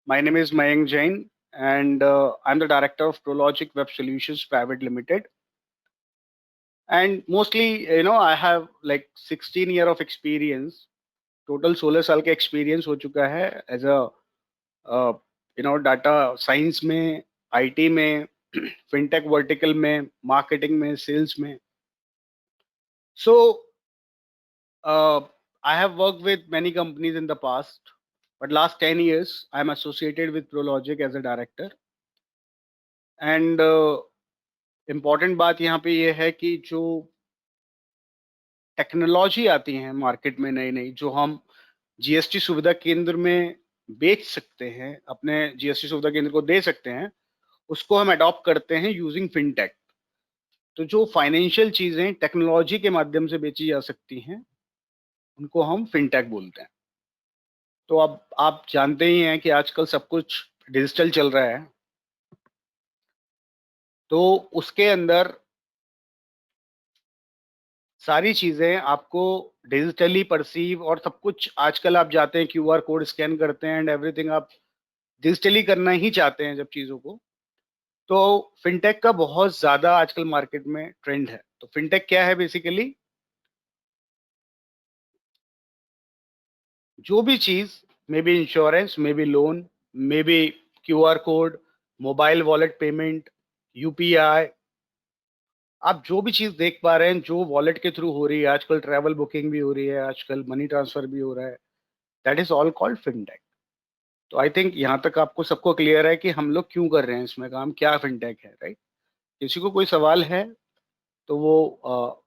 My name is Mayank Jain, and I'm the director of Prologic Web Solutions Private Limited. And mostly, I have like 16 year of experience. Total 16 साल का experience हो चुका है as a data science में, IT में, fintech vertical में, marketing में, sales में. So I have worked with many companies in the past, but last 10 years I'm associated with Prologic as a director. And important बात यहाँ पे ये है कि जो टेक्नोलॉजी आती है मार्केट में नई नई, जो हम जीएसटी सुविधा केंद्र में बेच सकते हैं, अपने जीएसटी सुविधा केंद्र को दे सकते हैं, उसको हम अडॉप्ट करते हैं यूजिंग फिनटेक. तो जो फाइनेंशियल चीजें टेक्नोलॉजी के माध्यम से बेची जा सकती हैं, उनको हम फिनटेक बोलते हैं. तो अब आप जानते ही हैं कि आजकल सब कुछ डिजिटल चल रहा है. तो उसके अंदर सारी चीजें आपको डिजिटली परसीव, और सब कुछ आजकल आप जाते हैं क्यूआर कोड स्कैन करते हैं एंड एवरीथिंग आप डिजिटली करना ही चाहते हैं जब चीजों को. तो फिनटेक का बहुत ज्यादा आजकल मार्केट में ट्रेंड है. तो फिनटेक क्या है? बेसिकली जो भी चीज, may be insurance, may be loan, may be QR code, mobile wallet payment, UPI, आप जो भी चीज देख पा रहे हैं जो वॉलेट के थ्रू हो रही है, आजकल ट्रैवल बुकिंग भी हो रही है, आजकल मनी ट्रांसफर भी हो रहा है, that is all called fintech. तो आई थिंक यहाँ तक आपको सबको क्लियर है कि हम लोग क्यों कर रहे हैं इसमें काम, क्या फिनटेक है, राइट? किसी को कोई सवाल है तो वो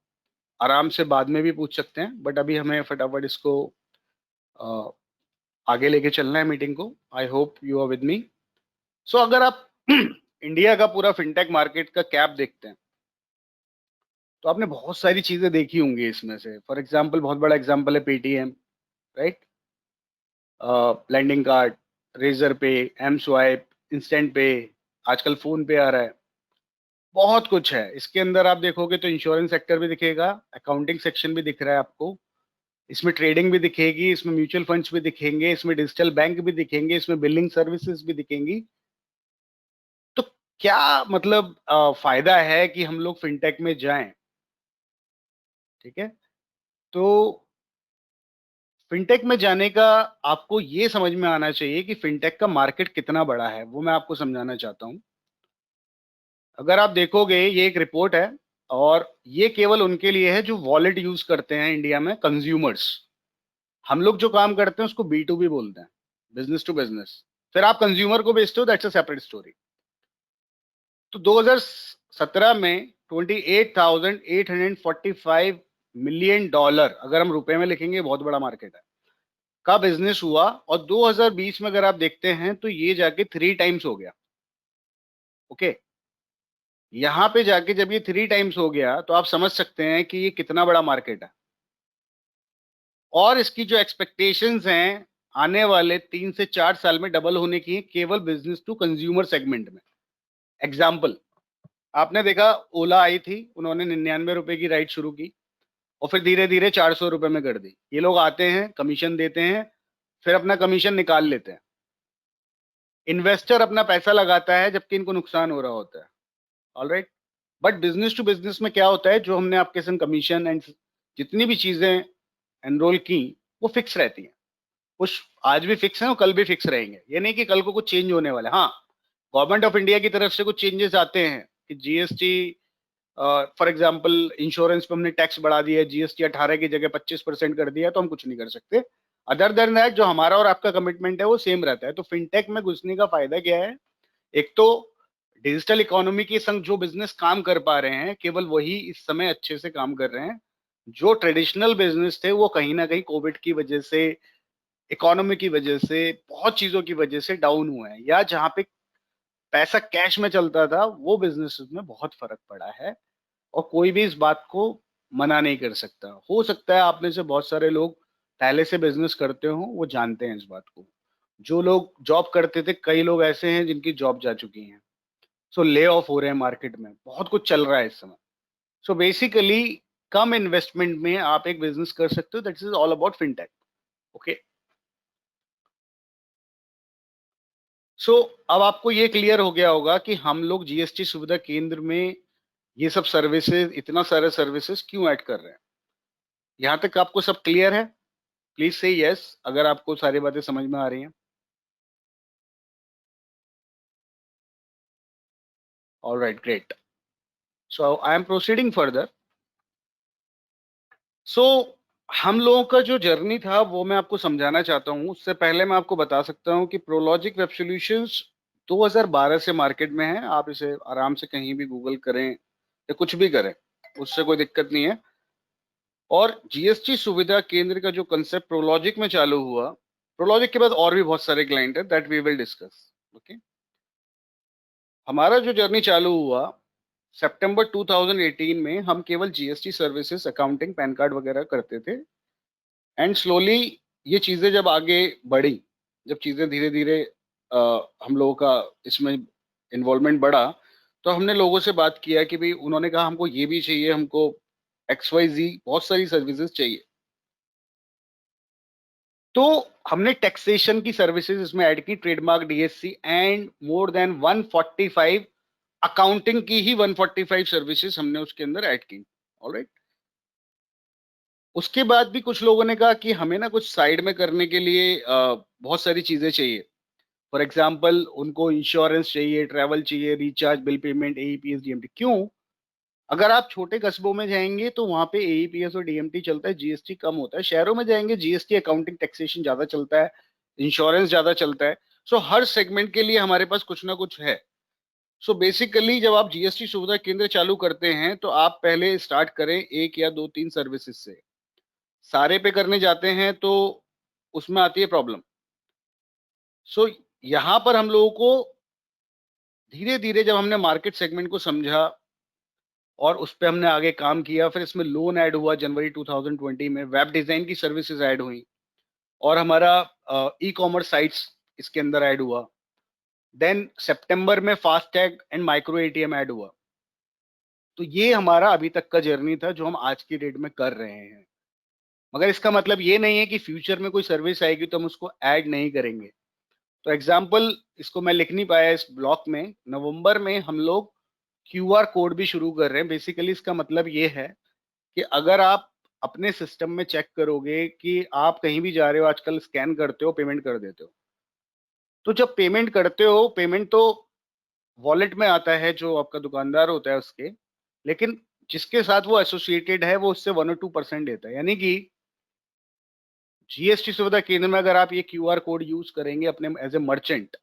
आराम से बाद में भी पूछ सकते हैं, बट अभी हमें फटाफट इसको अ, आगे लेके चलना है मीटिंग को. I hope you are with me. So अगर आप इंडिया का पूरा फिनटेक मार्केट का कैप देखते हैं, तो आपने बहुत सारी चीजें देखी होंगी इसमें से. फॉर एग्जाम्पल, बहुत बड़ा एग्जाम्पल है Paytm, right? Landing card, razor pay, M swipe, instant pay, आजकल फोन पे आ रहा है. बहुत कुछ है इसके अंदर. आप देखोगे तो इंश्योरेंस सेक्टर भी दिखेगा, अकाउंटिंग सेक्शन भी दिख रहा है आपको, इसमें ट्रेडिंग भी दिखेगी, इसमें म्यूचुअल फंड्स भी दिखेंगे, इसमें डिजिटल बैंक भी दिखेंगे, इसमें बिलिंग सर्विसेज भी दिखेंगी. तो क्या मतलब फायदा है कि हम लोग फिनटेक में जाएं? ठीक है. तो फिनटेक में जाने का आपको ये समझ में आना चाहिए कि फिनटेक का मार्केट कितना बड़ा है, वो मैं आपको समझाना चाहता हूँ. अगर आप देखोगे, ये एक रिपोर्ट है, और ये केवल उनके लिए है जो वॉलेट यूज करते हैं इंडिया में, कंज्यूमर्स. हम लोग जो काम करते हैं उसको बी टू बी बोलते हैं, बिजनेस टू बिजनेस. फिर आप कंज्यूमर को बेचते हो, दैट्स अ सेपरेट स्टोरी. तो 2017 में 28,845 मिलियन डॉलर, अगर हम रुपए में लिखेंगे बहुत बड़ा मार्केट है, का बिजनेस हुआ. और 2020 में अगर आप देखते हैं तो ये जाके 3 टाइम्स हो गया. ओके. यहाँ पे जाके जब ये 3 टाइम्स हो गया तो आप समझ सकते हैं कि ये कितना बड़ा मार्केट है. और इसकी जो एक्सपेक्टेशंस हैं, आने वाले 3 से 4 साल में डबल होने की है, केवल बिजनेस टू कंज्यूमर सेगमेंट में. एग्जाम्पल, आपने देखा ओला आई थी, उन्होंने 99 रुपए की राइड शुरू की, और फिर धीरे धीरे 400 रुपए में कर दी. ये लोग आते हैं, कमीशन देते हैं, फिर अपना कमीशन निकाल लेते हैं. इन्वेस्टर अपना पैसा लगाता है जबकि इनको नुकसान हो रहा होता है. Alright. But business to business में क्या होता है, जो हमने आपके संग कमीशन एंड जितनी भी चीजें एनरोल की, वो फिक्स रहती हैं. कुछ आज भी फिक्स हैं और कल भी फिक्स रहेंगे. ये नहीं कि कल को कुछ चेंज होने वाला है. हाँ, गवर्नमेंट ऑफ इंडिया की तरफ से कुछ चेंजेस आते हैं कि जीएसटी, फॉर एग्जाम्पल इंश्योरेंस पे हमने टैक्स बढ़ा दिया है, जीएसटी 18 की जगह 25% कर दिया, तो हम कुछ नहीं कर सकते. अदर देन दैट, जो हमारा और आपका कमिटमेंट है वो सेम रहता है. तो फिनटेक में घुसने का फायदा क्या है? एक तो डिजिटल इकोनॉमी के संग जो बिजनेस काम कर पा रहे हैं, केवल वही इस समय अच्छे से काम कर रहे हैं. जो ट्रेडिशनल बिजनेस थे वो कहीं ना कहीं कोविड की वजह से, इकोनॉमी की वजह से, बहुत चीजों की वजह से डाउन हुए हैं, या जहां पे पैसा कैश में चलता था वो बिजनेसेस में बहुत फर्क पड़ा है. और कोई भी इस बात को मना नहीं कर सकता. हो सकता है आप में से बहुत सारे लोग पहले से बिजनेस करते हो, वो जानते हैं इस बात को. जो लोग जॉब करते थे, कई लोग ऐसे हैं जिनकी जॉब जा चुकी हैं. सो ले ऑफ हो रहे हैं मार्केट में, बहुत कुछ चल रहा है इस समय. सो बेसिकली कम इन्वेस्टमेंट में आप एक बिजनेस कर सकते हो. That is all about fintech. Okay. So अब आपको ये क्लियर हो गया होगा कि हम लोग जीएसटी सुविधा केंद्र में ये सब सर्विसेज, इतना सारे सर्विसेज क्यों ऐड कर रहे हैं। यहां तक आपको सब क्लियर है? प्लीज से यस अगर आपको सारी बातें समझ में आ रही हैं। Alright, great. So I am proceeding further. So हम लोगों का जो जर्नी था वो मैं आपको समझाना चाहता हूँ। उससे पहले मैं आपको बता सकता हूँ कि प्रोलॉजिक वेब सॉल्यूशंस 2012 से मार्केट में है। आप इसे आराम से कहीं भी गूगल करें या कुछ भी करें, उससे कोई दिक्कत नहीं है। और जीएसटी सुविधा केंद्र का जो कंसेप्ट प्रोलॉजिक में चालू हुआ, प्रोलॉजिक के बाद और भी बहुत सारे क्लाइंट है, that we will discuss. Okay, हमारा जो जर्नी चालू हुआ सितंबर 2018 में, हम केवल GST services, accounting, pan card वगैरह करते थे। एंड स्लोली ये चीजें जब आगे बढ़ी, जब चीजें धीरे धीरे हम लोगों का इसमें इन्वॉल्वमेंट बढ़ा, तो हमने लोगों से बात किया कि भाई, उन्होंने कहा हमको ये भी चाहिए, हमको XYZ बहुत सारी सर्विसेज चाहिए। तो हमने टैक्सेशन की सर्विसेज इसमें ऐड की, trademark, DSC and more than 145 accounting की ही 145 सर्विसेज हमने उसके अंदर ऐड की। ऑलराइट। उसके बाद भी कुछ लोगों ने कहा कि हमें ना कुछ साइड में करने के लिए बहुत सारी चीजें चाहिए। फॉर एग्जाम्पल, उनको इंश्योरेंस चाहिए, ट्रैवल चाहिए, recharge, bill payment, AEPS, DMT. क्यों? अगर आप छोटे कस्बों में जाएंगे तो वहां पे एईपीएस और डीएमटी चलता है, जीएसटी कम होता है। शहरों में जाएंगे, जीएसटी, अकाउंटिंग, टैक्सेशन ज्यादा चलता है, इंश्योरेंस ज्यादा चलता है। सो हर सेगमेंट के लिए हमारे पास कुछ ना कुछ है। सो बेसिकली जब आप जीएसटी सुविधा केंद्र चालू करते हैं तो आप पहले स्टार्ट करें एक या दो तीन सर्विसेज से। सारे पे करने जाते हैं तो उसमें आती है प्रॉब्लम। सो यहाँ पर हम लोगों को धीरे धीरे, जब हमने मार्केट सेगमेंट को समझा और उस पर हमने आगे काम किया, फिर इसमें लोन ऐड हुआ जनवरी 2020 में, वेब डिजाइन की सर्विसेज ऐड हुई, और हमारा ई कॉमर्स साइट्स इसके अंदर ऐड हुआ। देन सितंबर में FASTag and micro ATM add हुआ। तो ये हमारा अभी तक का जर्नी था जो हम आज की डेट में कर रहे हैं। मगर इसका मतलब ये नहीं है कि फ्यूचर में कोई सर्विस आएगी तो हम उसको ऐड नहीं करेंगे। तो एग्जाम्पल, इसको मैं लिख नहीं पाया इस ब्लॉक में, नवंबर में हम लोग क्यूआर कोड भी शुरू कर रहे हैं। बेसिकली इसका मतलब ये है कि अगर आप अपने सिस्टम में चेक करोगे कि आप कहीं भी जा रहे हो, आजकल स्कैन करते हो, पेमेंट कर देते हो। तो जब पेमेंट करते हो, पेमेंट तो वॉलेट में आता है जो आपका दुकानदार होता है उसके, लेकिन जिसके साथ वो एसोसिएटेड है वो उससे 1 और 2% देता है। यानी कि जीएसटी सुविधा केंद्र में अगर आप ये क्यूआर कोड यूज करेंगे अपने एज ए मर्चेंट,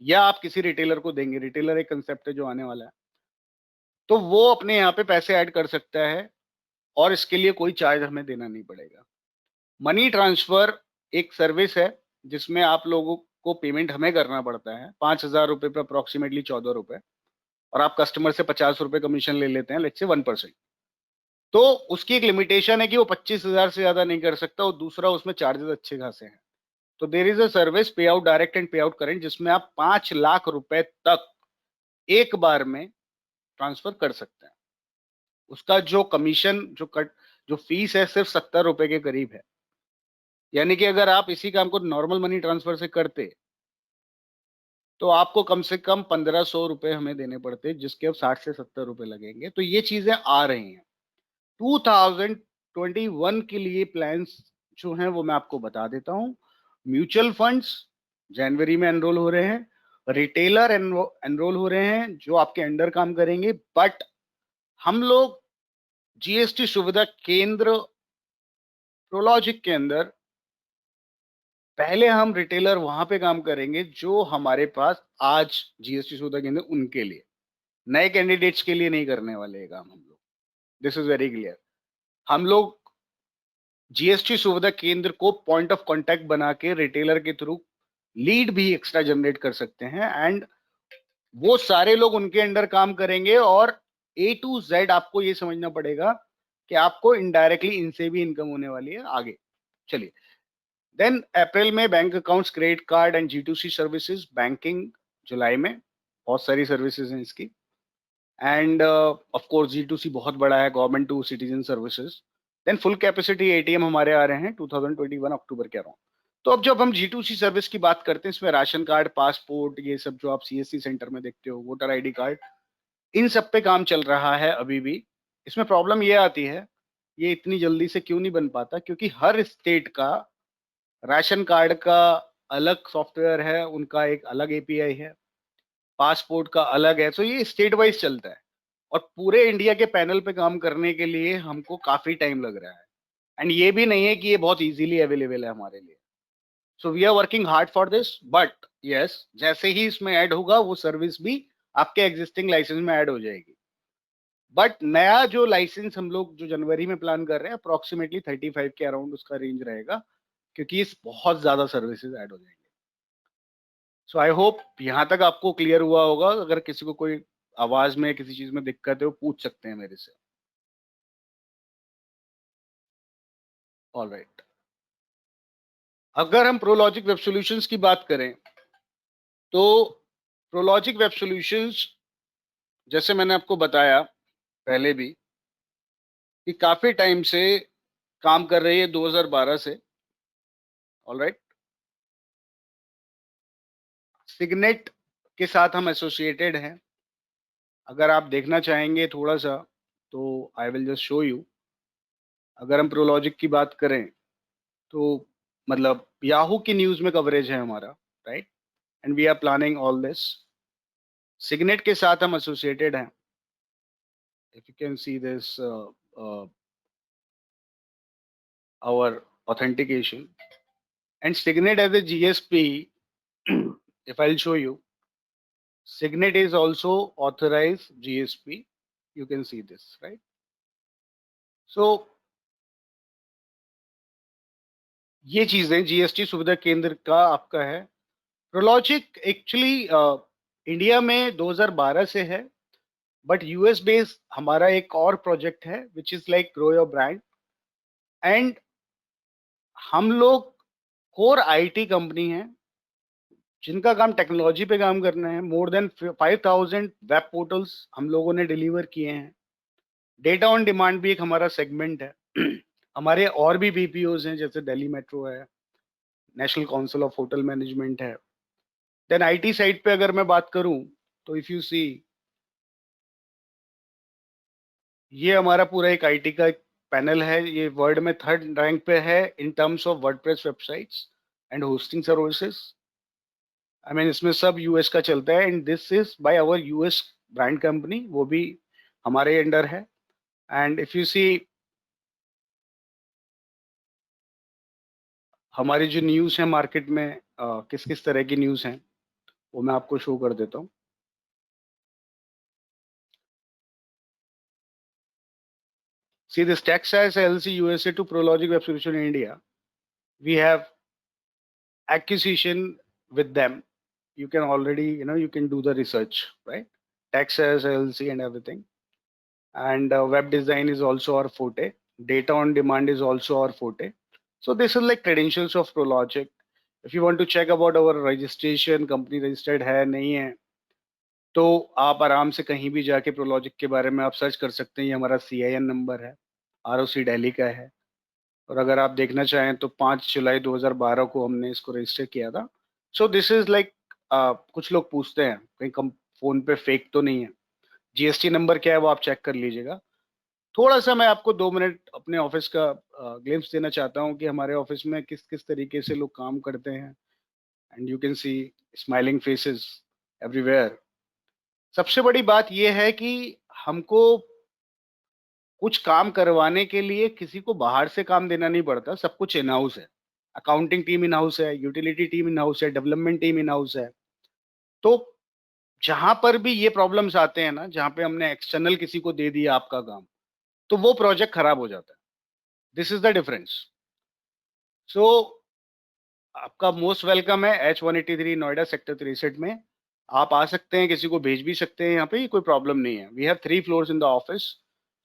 या आप किसी रिटेलर को देंगे, रिटेलर एक कंसेप्ट है जो आने वाला है, तो वो अपने यहाँ पे पैसे ऐड कर सकता है और इसके लिए कोई चार्ज हमें देना नहीं पड़ेगा। मनी ट्रांसफर एक सर्विस है जिसमें आप लोगों को पेमेंट हमें करना पड़ता है, 5,000 रुपए पर अप्रोक्सीमेटली 14 रुपए, और आप कस्टमर से 50 रुपए कमीशन ले लेते हैं, लेट्स से 1%। तो उसकी एक लिमिटेशन है कि वो 25,000 से ज्यादा नहीं कर सकता, और दूसरा उसमें चार्जेस अच्छे खासे हैं। तो देर इज अ सर्विस पे आउट डायरेक्ट एंड पे आउट करेंट, जिसमें आप 5 लाख रुपए तक एक बार में ट्रांसफर कर सकते हैं। उसका जो कमीशन, जो फीस है, सिर्फ 70 रुपए के करीब है। यानी कि अगर आप इसी काम को नॉर्मल मनी ट्रांसफर से करते तो आपको कम से कम 1,500 रुपए हमें देने पड़ते, जिसके अब 60 से 70 रुपए लगेंगे। तो ये चीजें आ रही हैं। 2021 के लिए प्लान्स जो हैं वो मैं आपको बता देता हूँ। म्यूचुअल फंड्स जनवरी में एनरोल हो रहे हैं, रिटेलर एनरोल हो रहे हैं जो आपके अंडर काम करेंगे। बट हम लोग जीएसटी सुविधा केंद्र प्रोलॉजिक के अंदर पहले हम रिटेलर वहां पे काम करेंगे जो हमारे पास आज जीएसटी सुविधा केंद्र, उनके लिए। नए कैंडिडेट्स के लिए नहीं करने वाले ये काम हम लोग। This is very clear. हम लोग जीएसटी सुविधा केंद्र को पॉइंट ऑफ कांटेक्ट बना के रिटेलर के थ्रू लीड भी एक्स्ट्रा जनरेट कर सकते हैं, एंड वो सारे लोग उनके अंडर काम करेंगे। और A to Z आपको ये समझना पड़ेगा कि आपको इनडायरेक्टली इनसे भी इनकम होने वाली है आगे। चलिए, देन अप्रैल में bank accounts, credit card and G2C services, banking जुलाई में, बहुत सारी सर्विसेज हैं इसकी। एंड ऑफ कोर्स G2C बहुत बड़ा है, government to citizen services. Then full capacity ATM हमारे आ रहे हैं 2021 अक्टूबर के अराउंड। तो अब जब हम G2C सर्विस की बात करते हैं, इसमें राशन कार्ड, पासपोर्ट, ये सब जो आप CSC सेंटर में देखते हो, वोटर आईडी कार्ड, इन सब पे काम चल रहा है अभी भी। इसमें प्रॉब्लम ये आती है, ये इतनी जल्दी से क्यों नहीं बन पाता, क्योंकि हर स्टेट का राशन कार्ड का अलग सॉफ्टवेयर है, उनका एक अलग एपीआई है, पासपोर्ट का अलग है, तो ये स्टेट वाइज चलता है। और पूरे इंडिया के पैनल पे काम करने के लिए हमको काफी टाइम लग रहा है, एंड ये भी नहीं है कि ये बहुत इजीली अवेलेबल है हमारे लिए। So we are working hard for this, but yes, जैसे ही इसमें ऐड होगा वो सर्विस भी आपके एग्जिस्टिंग लाइसेंस में ऐड हो जाएगी। बट नया जो लाइसेंस हम लोग जो जनवरी में प्लान कर रहे हैं, अप्रोक्सीमेटली 35 के अराउंड उसका रेंज रहेगा, क्योंकि इस बहुत ज्यादा सर्विसेज ऐड हो जाएंगे। सो आई होप यहाँ तक आपको क्लियर हुआ होगा। अगर किसी को कोई आवाज में किसी चीज में दिक्कत है, वो पूछ सकते हैं मेरे से। ऑल राइट, अगर हम प्रोलॉजिक वेब सॉल्यूशंस की बात करें, तो प्रोलॉजिक वेब सॉल्यूशंस, जैसे मैंने आपको बताया पहले भी, कि काफी टाइम से काम कर रही है, 2012 से। ऑल राइट, सिग्नेट के साथ हम एसोसिएटेड हैं। अगर आप देखना चाहेंगे थोड़ा सा, तो I will just show you. अगर हम प्रोलॉजिक की बात करें, तो मतलब याहू की न्यूज में कवरेज है हमारा, right, and we are planning all this. Signet के साथ हम एसोसिएटेड हैं। If you can see this our authentication, and Signet as a GSP, if I'll show you, Signet is also authorized GSP. You can see this, right? So ये चीजें GST सुविधा केंद्र का आपका है। प्रोलॉजिक एक्चुअली इंडिया में 2012 से है, बट यूएस बेस्ड हमारा एक और प्रोजेक्ट है which is like grow your brand. And हम लोग कोर आईटी कंपनी है जिनका काम टेक्नोलॉजी पे काम करना है। मोर देन 5000 वेब पोर्टल्स हम लोगों ने डिलीवर किए हैं। डेटा ऑन डिमांड भी एक हमारा सेगमेंट है। हमारे और भी बीपीओज हैं, जैसे दिल्ली मेट्रो है, national council of hotel management है। देन आईटी साइड पे अगर मैं बात करूं, तो इफ यू सी, ये हमारा पूरा एक आईटी का एक पैनल है। ये वर्ल्ड में 3rd रैंक पे है in terms of WordPress websites and hosting services. I mean इसमें सब यूएस का चलता है, and this is by our US brand company, वो भी हमारे अंडर है। एंड इफ यू सी, हमारी जो न्यूज़ है मार्केट में, किस किस तरह की न्यूज़ हैं, वो मैं आपको शो कर देता हूँ। See this TechScience LLC USA to Prologic Web Solution in India. We have acquisition with them. You can already, you can do the research, right? TechScience LLC and everything. And web design is also our forte. Data on demand is also our forte. So this is like credentials of Prologic. If you want to check about our registration, company registered है नहीं है, तो आप आराम से कहीं भी जाके प्रोलॉजिक के बारे में आप सर्च कर सकते हैं। ये हमारा CIN नंबर है, ROC दिल्ली का है। और अगर आप देखना चाहें तो 5 जुलाई 2012 को हमने इसको रजिस्टर किया था। सो दिस इज लाइक, कुछ लोग पूछते हैं कहीं कम फोन पे फेक तो नहीं है। जीएसटी नंबर क्या है वो आप चेक कर लीजिएगा। थोड़ा सा मैं आपको 2 मिनट अपने ऑफिस का ग्लिम्स देना चाहता हूँ कि हमारे ऑफिस में किस किस तरीके से लोग काम करते हैं। And you can C smiling faces everywhere. सबसे बड़ी बात यह है कि हमको कुछ काम करवाने के लिए किसी को बाहर से काम देना नहीं पड़ता, सब कुछ इन हाउस है। अकाउंटिंग टीम इन हाउस है, यूटिलिटी टीम इन हाउस है, डेवलपमेंट टीम इन हाउस है। तो जहां पर भी ये प्रॉब्लम्स आते हैं ना, जहां पे हमने एक्सटर्नल किसी को दे दिया आपका काम, तो वो प्रोजेक्ट खराब हो जाता है। This is the difference. So आपका मोस्ट वेलकम है H183 नोएडा सेक्टर 63 में। आप आ सकते हैं, किसी को भेज भी सकते हैं यहाँ पे, कोई प्रॉब्लम नहीं है। We have 3 floors in the office,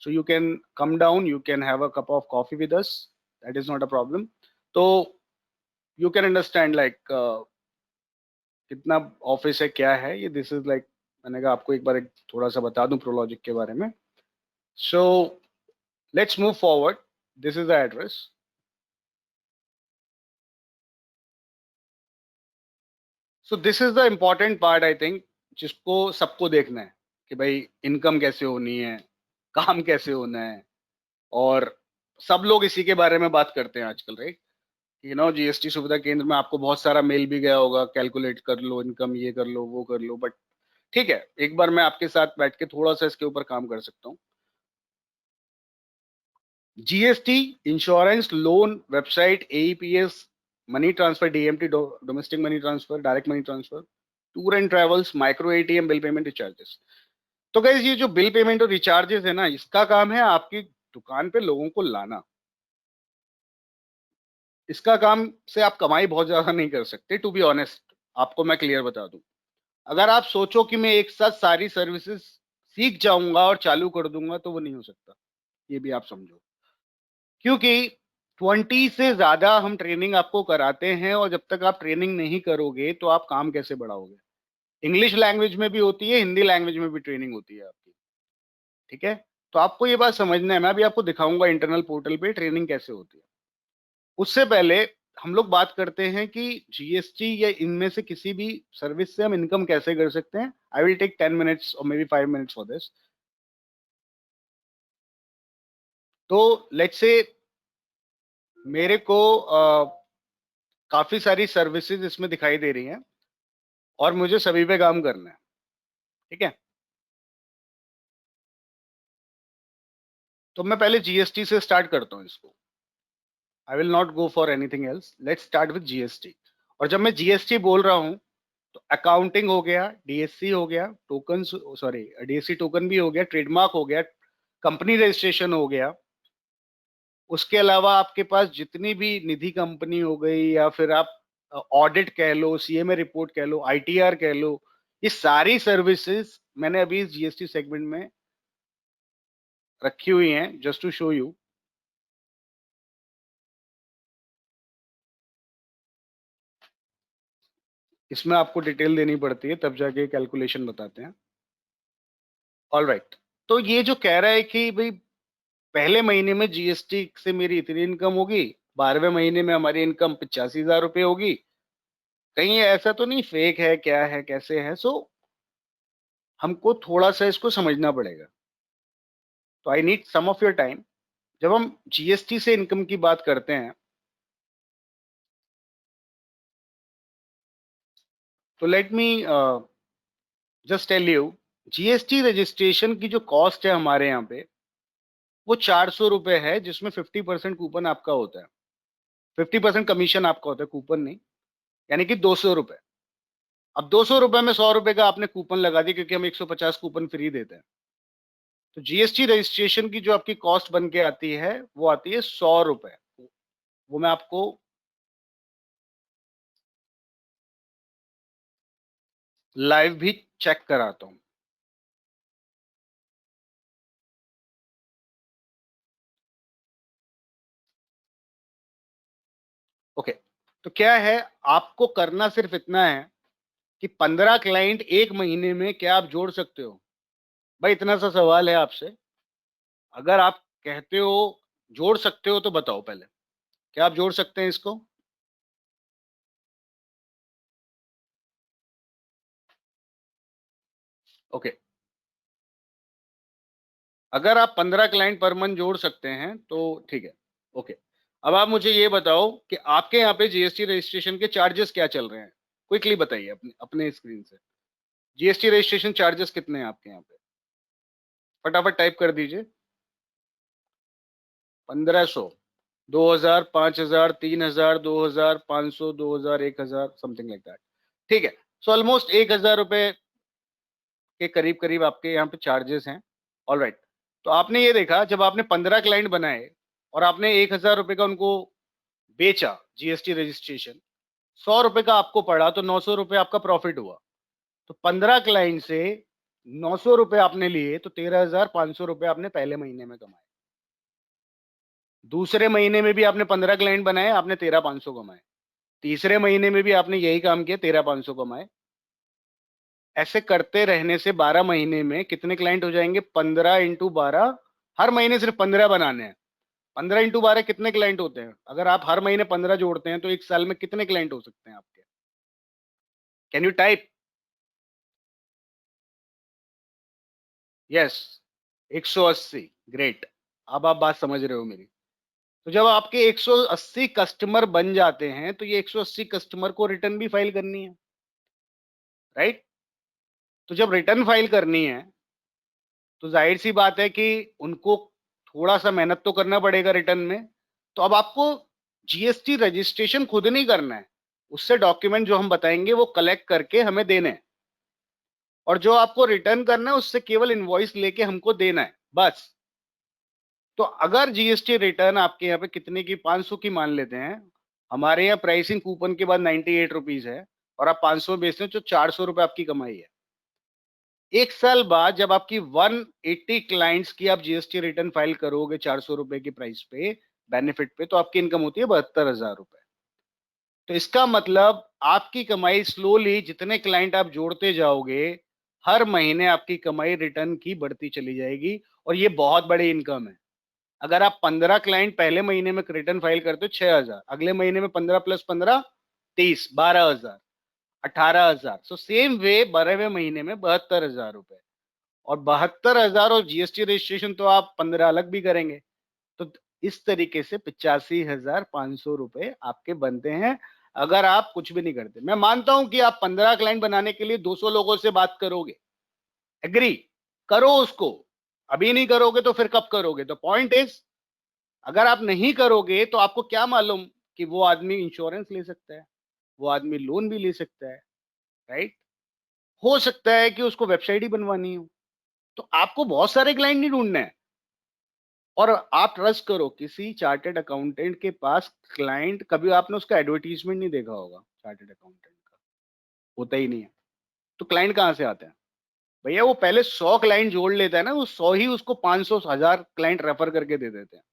so you can come down, you can have a cup of coffee with us, that is not a problem. तो यू कैन अंडरस्टैंड लाइक कितना ऑफिस है, क्या है ये। This is like, मैंने कहा आपको एक बार थोड़ा सा बता दूं प्रोलॉजिक के बारे में। So let's move forward. This is the address. So this is the important part I think, जिसको सबको देखना है कि भाई इनकम कैसे होनी है, काम कैसे होना है। और सब लोग इसी के बारे में बात करते हैं आजकल, राइट? जीएसटी सुविधा केंद्र में आपको बहुत सारा मेल भी गया होगा, कैलकुलेट कर लो इनकम, ये कर लो वो कर लो। बट ठीक है, एक बार मैं आपके साथ बैठ के थोड़ा सा इसके ऊपर काम कर सकता हूँ। GST, insurance, loan, website, AEPS, money transfer, DMT, domestic money transfer, direct money transfer, tour and travels, micro ATM, bill payment, recharges. तो गाइस, ये जो बिल पेमेंट और रिचार्जेस है ना, इसका काम है आपकी दुकान पे लोगों को लाना। इसका काम से आप कमाई बहुत ज्यादा नहीं कर सकते, टू बी ऑनेस्ट। आपको मैं क्लियर बता दूं, अगर आप सोचो कि मैं एक साथ सारी सर्विसेज सीख जाऊंगा और चालू कर दूंगा, तो वो नहीं हो सकता। ये भी आप समझो, क्योंकि 20 से ज्यादा हम ट्रेनिंग आपको कराते हैं, और जब तक आप ट्रेनिंग नहीं करोगे तो आप काम कैसे बढ़ाओगे? इंग्लिश लैंग्वेज में भी होती है, हिंदी लैंग्वेज में भी ट्रेनिंग होती है आपकी। ठीक है? तो आपको ये बात समझना है। मैं अभी आपको दिखाऊंगा इंटरनल पोर्टल पे ट्रेनिंग कैसे होती है। उससे पहले हम लोग बात करते हैं कि जीएसटी या इनमें से किसी भी सर्विस से हम इनकम कैसे कर सकते हैं। आई विल टेक 10 मिनट्स और may be 5 minutes for this. तो लेट्स से मेरे को काफी सारी सर्विसेज इसमें दिखाई दे रही हैं, और मुझे सभी पे काम करना है। ठीक है? तो मैं पहले जीएसटी से स्टार्ट करता हूँ इसको। I will not go for anything else, let's start with GST. और जब मैं जीएसटी बोल रहा हूँ, तो अकाउंटिंग हो गया, डीएससी हो गया, टोकन, सॉरी डीएससी टोकन भी हो गया, ट्रेडमार्क हो गया, कंपनी रजिस्ट्रेशन हो गया। उसके अलावा आपके पास जितनी भी निधि कंपनी हो गई, या फिर आप ऑडिट कह लो, सीएमए रिपोर्ट कह लो, आईटीआर कह लो, ये सारी सर्विसेज मैंने अभी इस जीएसटी सेगमेंट में रखी हुई हैं, जस्ट टू शो यू। इसमें आपको डिटेल देनी पड़ती है, तब जाके कैलकुलेशन बताते हैं। All right. तो ये जो कह रहा है कि भाई पहले महीने में जीएसटी से मेरी इतनी इनकम होगी, 12वें महीने में हमारी इनकम 85,000 रुपये होगी, कहीं ऐसा तो नहीं फेक है, क्या है, कैसे है? सो हमको थोड़ा सा इसको समझना पड़ेगा। तो I need some of your time. जब हम जीएसटी से इनकम की बात करते हैं, तो let me just tell you, GST registration की जो कॉस्ट है हमारे यहाँ पे, वो 400 रुपये है, जिसमें 50% कूपन आपका होता है। 50% कमीशन आपका होता है, कूपन नहीं। यानी कि 200 रुपये। अब 200 रुपये में 100 रुपये का आपने कूपन लगा दिया, क्योंकि हम 150 कूपन फ्री देते हैं। तो जीएसटी रजिस्ट्रेशन की जो आपकी कॉस्ट बन के आती है, वो आती है 100 रुपये। वो मैं आपको लाइव भी चेक कराता हूँ। ओके। तो क्या है, आपको करना सिर्फ इतना है कि 15 क्लाइंट एक महीने में क्या आप जोड़ सकते हो? भाई इतना सा सवाल है आपसे। अगर आप कहते हो जोड़ सकते हो, तो बताओ पहले, क्या आप जोड़ सकते हैं इसको? ओके। अगर आप 15 क्लाइंट पर मंथ जोड़ सकते हैं तो ठीक है। ओके। अब आप मुझे ये बताओ कि आपके यहाँ पे जीएसटी रजिस्ट्रेशन के चार्जेस क्या चल रहे हैं? क्विकली बताइए अपने अपने स्क्रीन से। जीएसटी रजिस्ट्रेशन चार्जेस कितने हैं आपके यहाँ पे? फटाफट टाइप कर दीजिए। 1500, 2000, 5000, 3000, 2000, 500, 2000, 1000, समथिंग लाइक दैट। ठीक है। सो ऑलमोस्ट 1000 रुपए के करीब करीब आपके यहाँ पे चार्जेस हैं। All right. तो आपने ये देखा, जब आपने 15 क्लाइंट बनाए और आपने 1000 रुपए का उनको बेचा जीएसटी रजिस्ट्रेशन, 100 रुपए का आपको पड़ा, तो 900 रुपए आपका प्रॉफिट हुआ। तो 15 क्लाइंट से 900 रुपए आपने लिए, तो 13,500 रुपए आपने पहले महीने में कमाए। दूसरे महीने में भी आपने 15 क्लाइंट बनाए, आपने 13,500 कमाए। तीसरे महीने में भी आपने यही काम किया, 13,500 कमाए। ऐसे करते रहने से 12 महीने में कितने क्लाइंट हो जाएंगे? 15 × 12। हर महीने सिर्फ 15 बनाने हैं। 15 × 12 कितने क्लाइंट होते हैं? अगर आप हर महीने 15 जोड़ते हैं, तो एक साल में कितने क्लाइंट हो सकते हैं आपके? Can you type? Yes, 180। Great, अब आप बात समझ रहे हो मेरी। तो जब आपके 180 कस्टमर बन जाते हैं तो ये 180 कस्टमर को रिटर्न भी फाइल करनी है, राइट? तो जब रिटर्न फाइल करनी है तो जाहिर सी बात है कि उनको थोड़ा सा मेहनत तो करना पड़ेगा रिटर्न में। तो अब आपको जीएसटी रजिस्ट्रेशन खुद नहीं करना है, उससे डॉक्यूमेंट जो हम बताएंगे वो कलेक्ट करके हमें देने हैं, और जो आपको रिटर्न करना है उससे केवल इनवॉइस लेके हमको देना है, बस। तो अगर जीएसटी रिटर्न आपके यहाँ पे कितने की, 500 की मान लेते हैं, हमारे यहाँ प्राइसिंग कूपन के बाद 98 रुपीज है, और आप 500 बेचते हैं तो 400 रुपए आपकी कमाई है। एक साल बाद जब आपकी 180 क्लाइंट्स की आप जीएसटी रिटर्न फाइल करोगे 400 रुपए की प्राइस पे, बेनिफिट पे, तो आपकी इनकम होती है 72,000 रुपए। तो इसका मतलब आपकी कमाई स्लोली जितने क्लाइंट आप जोड़ते जाओगे, हर महीने आपकी कमाई रिटर्न की बढ़ती चली जाएगी, और ये बहुत बड़ी इनकम है। अगर आप 15 क्लाइंट पहले महीने में रिटर्न फाइल करते हो 6,000, अगले महीने में 15 प्लस 15 30, 12,000, 18,000। सो सेम वे 12वें महीने में 72,000 रुपए, और 72,000 और जीएसटी रजिस्ट्रेशन तो आप 15 अलग भी करेंगे, तो इस तरीके से 85,500 रुपए आपके बनते हैं अगर आप कुछ भी नहीं करते। मैं मानता हूं कि आप 15 क्लाइंट बनाने के लिए 200 लोगों से बात करोगे, एग्री, करो उसको। अभी नहीं करोगे तो फिर कब करोगे? तो पॉइंट इज, अगर आप नहीं करोगे तो आपको क्या मालूम कि वो आदमी इंश्योरेंस ले सकता है, वो आदमी लोन भी ले सकता है, राइट? हो सकता है कि उसको वेबसाइट ही बनवानी हो। तो आपको बहुत सारे क्लाइंट नहीं ढूंढने हैं। और आप ट्रस्ट करो, किसी चार्टेड अकाउंटेंट के पास क्लाइंट, कभी आपने उसका एडवर्टीजमेंट नहीं देखा होगा चार्टेड अकाउंटेंट का, होता ही नहीं है। तो क्लाइंट कहाँ से आते हैं? भैया वो पहले 100 क्लाइंट जोड़ लेता है ना, वो 100 ही उसको 500 1000 क्लाइंट रेफर करके दे देते हैं।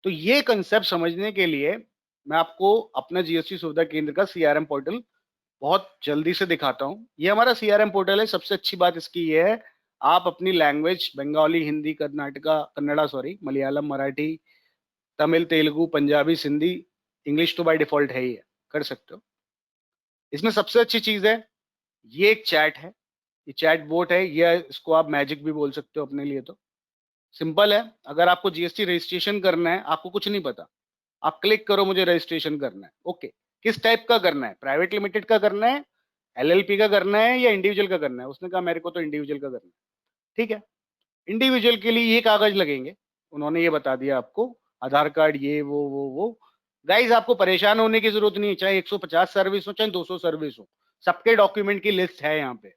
तो ये कंसेप्ट समझने के लिए मैं आपको अपना जीएसटी सुविधा केंद्र का सीआरएम पोर्टल बहुत जल्दी से दिखाता हूँ। ये हमारा सीआरएम पोर्टल है। सबसे अच्छी बात इसकी ये है, आप अपनी language Bengali, Hindi, Kannada sorry, Malayalam, Marathi, Tamil, Telugu, Punjabi, Sindhi, English तो बाय डिफॉल्ट है ही है, कर सकते हो। इसमें सबसे अच्छी चीज है, ये एक चैट है, ये चैट बोट है, ये इसको आप मैजिक भी बोल सकते हो अपने लिए। तो सिंपल है, अगर आपको जीएसटी रजिस्ट्रेशन करना है, आपको कुछ नहीं पता, आप क्लिक करो मुझे रजिस्ट्रेशन करना है, ओके। किस टाइप का करना है, प्राइवेट लिमिटेड का करना है, एलएलपी का करना है, या इंडिविजुअल का करना है? उसने कहा मेरे को तो इंडिविजुअल का करना है। ठीक है, इंडिविजुअल के लिए ये कागज लगेंगे, उन्होंने ये बता दिया आपको, आधार कार्ड, ये वो। गाइज आपको परेशान होने की जरूरत नहीं है, चाहे 150 सर्विस हो चाहे 200 सर्विस हो, सबके डॉक्यूमेंट की लिस्ट है यहाँ पे,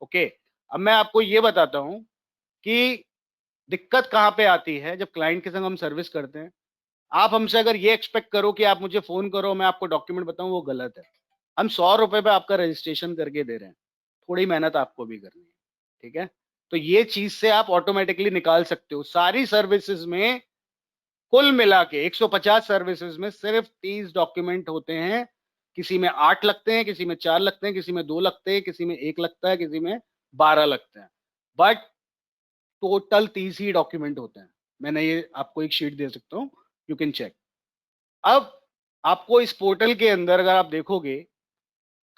ओके। अब मैं आपको ये बताता हूँ कि दिक्कत कहाँ पे आती है जब क्लाइंट के संग हम सर्विस करते हैं। आप हमसे अगर ये एक्सपेक्ट करो कि आप मुझे फोन करो, मैं आपको डॉक्यूमेंट बताऊं, वो गलत है। हम 100 रुपए पे आपका रजिस्ट्रेशन करके दे रहे हैं, थोड़ी मेहनत आपको भी करनी है, ठीक है? तो ये चीज से आप ऑटोमेटिकली निकाल सकते हो। सारी सर्विसेज में कुल मिला के 150 सर्विसेज में सिर्फ 30 डॉक्यूमेंट होते हैं। किसी में 8 लगते हैं, किसी में 4 लगते हैं, किसी में 2 लगते हैं, किसी में 1 लगता है, किसी में 12 लगते हैं, बट टोटल 30 ही डॉक्यूमेंट होते हैं। मैंने ये आपको एक शीट दे सकता हूँ, यू कैन चेक। अब आपको इस पोर्टल के अंदर अगर आप देखोगे,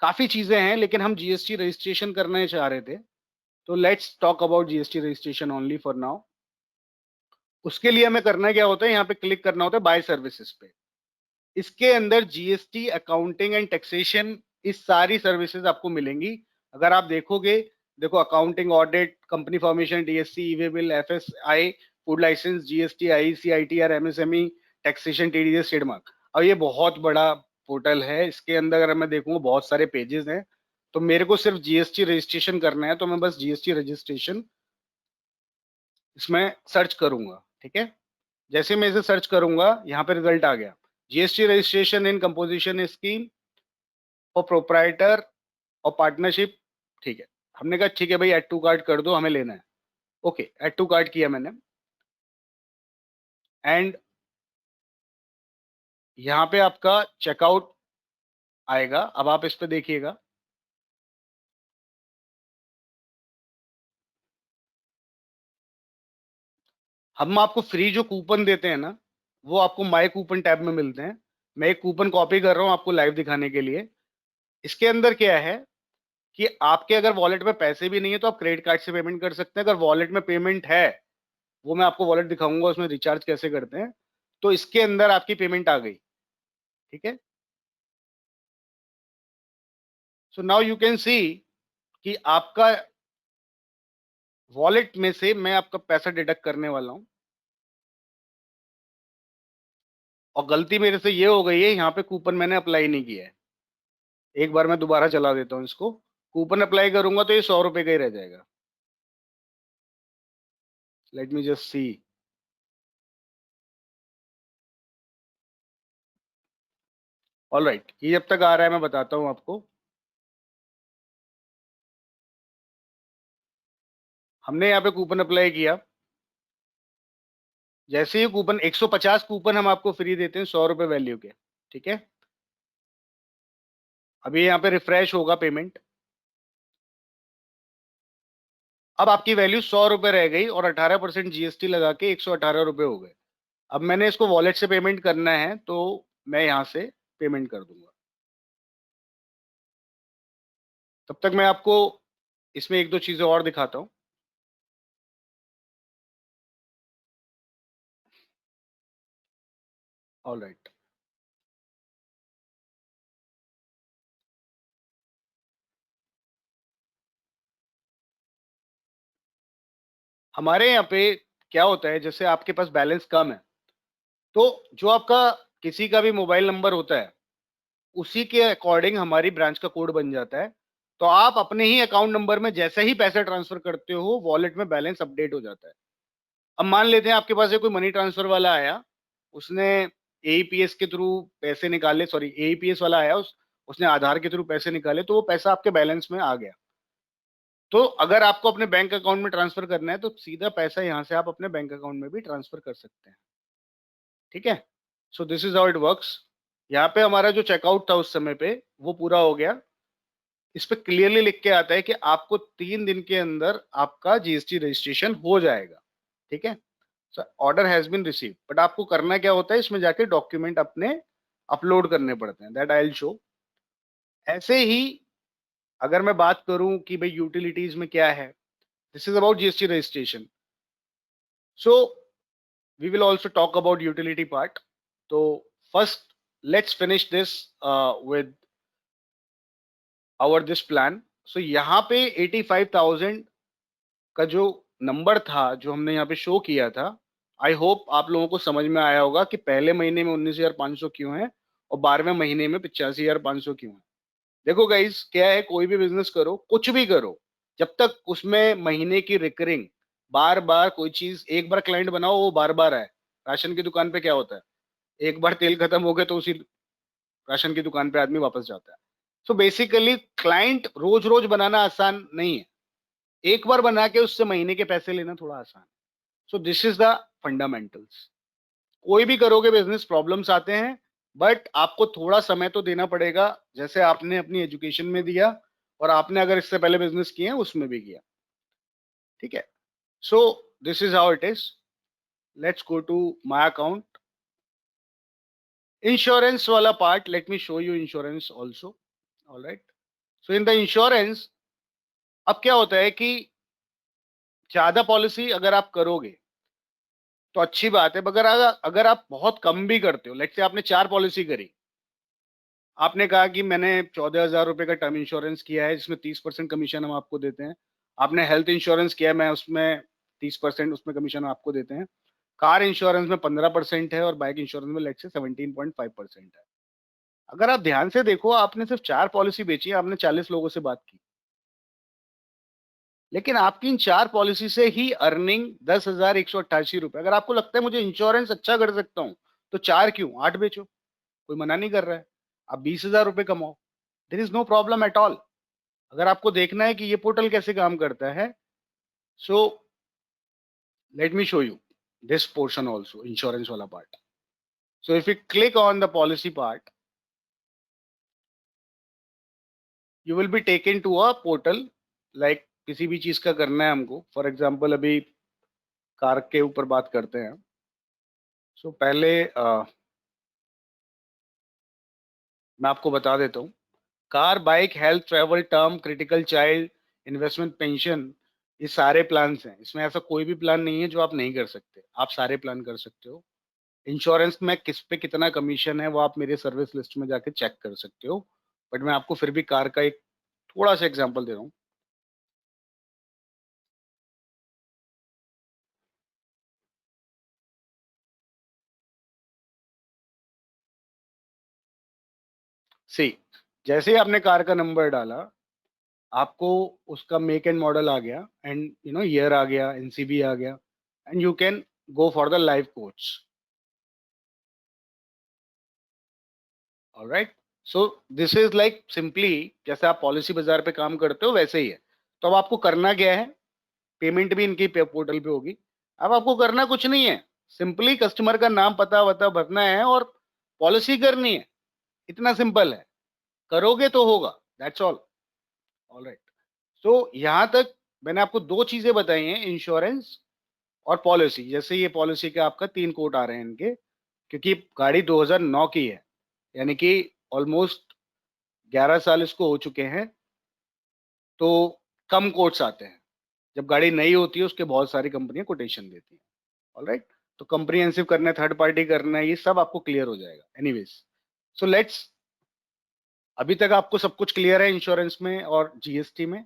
काफी चीजें हैं, लेकिन हम जीएसटी रजिस्ट्रेशन करना चाह रहे थे, तो let's talk about GST registration only for now. उसके लिए हमें करना क्या होता है, यहाँ पे क्लिक करना होता है बाय सर्विसेज पे। इसके अंदर जीएसटी, अकाउंटिंग एंड टैक्सेशन, इस सारी सर्विसेज आपको मिलेंगी। अगर आप देखोगे, देखो, accounting, audit, company formation, DSC, e way bill, FSI, food license, GST, IC, ITR, MSME, taxation, TDS, trademark. अब ये बहुत बड़ा पोर्टल है, इसके अंदर अगर मैं देखूंगा बहुत सारे पेजेस हैं। तो मेरे को सिर्फ जीएसटी रजिस्ट्रेशन करना है, तो मैं बस जीएसटी रजिस्ट्रेशन इसमें सर्च करूंगा, ठीक है? जैसे मैं इसे सर्च करूंगा, यहाँ पे रिजल्ट आ गया, GST registration in composition scheme और प्रोप्राइटर और पार्टनरशिप। ठीक है, हमने कहा ठीक है भाई, ऐड टू कार्ट कर दो, हमें लेना है। ओके, ऐड टू कार्ट किया मैंने, एंड यहाँ पे आपका चेकआउट आएगा। अब आप इस पे देखिएगा, हम आपको फ्री जो कूपन देते हैं ना, वो आपको माई कूपन टैब में मिलते हैं। मैं एक कूपन कॉपी कर रहा हूँ आपको लाइव दिखाने के लिए। इसके अंदर क्या है कि आपके अगर वॉलेट में पैसे भी नहीं है तो आप क्रेडिट कार्ड से पेमेंट कर सकते हैं। अगर वॉलेट में पेमेंट है, वो मैं आपको वॉलेट दिखाऊंगा उसमें रिचार्ज कैसे करते हैं, तो इसके अंदर आपकी पेमेंट आ गई। ठीक है, सो नाउ यू कैन सी कि आपका वॉलेट में से मैं आपका पैसा डिडक्ट करने वाला हूं। और गलती मेरे से ये हो गई है, यहाँ पे कूपन मैंने अप्लाई नहीं किया है। एक बार मैं दोबारा चला देता हूँ इसको। कूपन अप्लाई करूंगा तो ये 100 रुपए का ही रह जाएगा। Late me just see. All right, ये जब तक आ रहा है मैं बताता हूँ आपको। हमने यहाँ पे कूपन अप्लाई किया। जैसे ही कूपन 150 कूपन हम आपको फ्री देते हैं 100 रुपए वैल्यू के। ठीक है, अभी यहाँ पे रिफ्रेश होगा पेमेंट। अब आपकी वैल्यू 100 रुपए रह गई और 18% जीएसटी लगा के 118 रुपए हो गए। अब मैंने इसको वॉलेट से पेमेंट करना है तो मैं यहाँ से पेमेंट कर दूंगा। तब तक मैं आपको इसमें एक दो चीजें और दिखाता हूँ। ऑल राइट, हमारे यहाँ पे क्या होता है, जैसे आपके पास बैलेंस कम है तो जो आपका किसी का भी मोबाइल नंबर होता है उसी के अकॉर्डिंग हमारी ब्रांच का कोड बन जाता है। तो आप अपने ही अकाउंट नंबर में जैसे ही पैसे ट्रांसफर करते हो वॉलेट में बैलेंस अपडेट हो जाता है। अब मान लेते हैं आपके पास से कोई मनी ट्रांसफर वाला आया, उसने एईपीएस के थ्रू पैसे निकाले, सॉरी एईपीएस वाला आया, उसने आधार के थ्रू पैसे निकाले तो वो पैसा आपके बैलेंस में आ गया। तो अगर आपको अपने बैंक अकाउंट में ट्रांसफर करना है तो सीधा पैसा यहाँ से आप अपने बैंक अकाउंट में भी ट्रांसफर कर सकते हैं। ठीक है, so this is how it works. यहाँ पे हमारा जो चेकआउट था उस समय पे वो पूरा हो गया। इस पे क्लियरली लिख के आता है कि आपको 3 दिन के अंदर आपका जीएसटी रजिस्ट्रेशन हो जाएगा। ठीक है, order has been receive, but आपको करना क्या होता है, इसमें जाके डॉक्यूमेंट अपने अपलोड करने पड़ते हैं, दैट आई विल शो। ऐसे ही अगर मैं बात करूं कि भाई यूटिलिटीज में क्या है, this is about GST registration. So we will also talk about utility part. तो first let's finish this with our this plan. So यहाँ पे 85,000 का जो नंबर था जो हमने यहाँ पे शो किया था, आई होप आप लोगों को समझ में आया होगा कि पहले महीने में 19,500 क्यों है और 12वें महीने में 85,500 क्यों है। देखो गाइस, क्या है, कोई भी बिजनेस करो, कुछ भी करो, जब तक उसमें महीने की रिकरिंग बार बार कोई चीज, एक बार क्लाइंट बनाओ वो बार बार आए। राशन की दुकान पे क्या होता है, एक बार तेल खत्म हो गया तो उसी राशन की दुकान पे आदमी वापस जाता है। सो बेसिकली क्लाइंट रोज रोज बनाना आसान नहीं है, एक बार बना के उससे महीने के पैसे लेना थोड़ा आसान। सो दिस इज द फंडामेंटल्स। कोई भी करोगे बिजनेस प्रॉब्लम्स आते हैं, बट आपको थोड़ा समय तो देना पड़ेगा, जैसे आपने अपनी एजुकेशन में दिया और आपने अगर इससे पहले बिजनेस किए हैं उसमें भी किया। ठीक है, so this is how it is. Let's go to my account. Insurance वाला part, let me show you insurance also. All right, so in the insurance अब क्या होता है कि ज्यादा पॉलिसी अगर आप करोगे तो अच्छी बात है, मगर अगर आप बहुत कम भी करते हो, लेट्स से आपने 4 पॉलिसी करी, आपने कहा कि मैंने 14,000 रुपए का टर्म इंश्योरेंस किया है जिसमें 30% कमीशन हम आपको देते हैं, आपने हेल्थ इंश्योरेंस किया है, मैं उसमें 30% उसमें कमीशन आपको देते हैं, कार इंश्योरेंस में 15% है और बाइक इंश्योरेंस में लेट्स से 17.5% है। अगर आप ध्यान से देखो, आपने सिर्फ 4 पॉलिसी बेची है, आपने 40 लोगों से बात की, लेकिन आपकी इन 4 पॉलिसी से ही अर्निंग 10,188 रुपए। अगर आपको लगता है मुझे इंश्योरेंस अच्छा कर सकता हूँ तो 4 क्यों, 8 बेचो, कोई मना नहीं कर रहा है। आप 20,000 रुपए कमाओ, there is no problem at all. अगर आपको देखना है कि ये पोर्टल कैसे काम करता है, so let me show you this portion also, insurance वाला part. So if you click on the policy part, you will be taken to a portal. Like किसी भी चीज का करना है हमको, फॉर एग्जाम्पल अभी कार के ऊपर बात करते हैं। सो पहले मैं आपको बता देता हूँ, car, bike, health, travel, term, critical, child, investment, pension, ये सारे प्लान्स हैं। इसमें ऐसा कोई भी प्लान नहीं है जो आप नहीं कर सकते, आप सारे प्लान कर सकते हो। इंश्योरेंस में किस पे कितना कमीशन है वो आप मेरे सर्विस लिस्ट में जाके चेक कर सकते हो, बट मैं आपको फिर भी कार का एक थोड़ा सा एग्जांपल दे रहा हूँ। सी, जैसे ही आपने कार का नंबर डाला, आपको उसका मेक एंड मॉडल आ गया, एंड ईयर आ गया, एनसीबी आ गया, and you can go for the live coach. Alright, so this is like simply जैसे आप पॉलिसी बाजार पे काम करते हो वैसे ही है। तो अब आपको करना क्या है, पेमेंट भी इनकी पोर्टल पे होगी। अब आपको करना कुछ नहीं है, सिंपली कस्टमर का नाम पता वता भरना है और पॉलिसी करनी है। इतना सिंपल है, करोगे तो होगा, दैट्स ऑल। ऑलराइट, तो यहां तक मैंने आपको दो चीजें बताई हैं, इंश्योरेंस और पॉलिसी। जैसे ये पॉलिसी के आपका 3 कोट आ रहे हैं इनके, क्योंकि गाड़ी 2009 की है, यानी कि ऑलमोस्ट 11 साल इसको हो चुके हैं, तो कम कोट्स आते हैं। जब गाड़ी नई होती है उसके बहुत सारी कंपनियां कोटेशन देती हैं। ऑलराइट, तो कंप्रीहेंसिव करना है, थर्ड पार्टी करना है, ये सब आपको क्लियर हो जाएगा। एनीवेज, सो लेट्स, अभी तक आपको सब कुछ क्लियर है इंश्योरेंस में और जीएसटी में?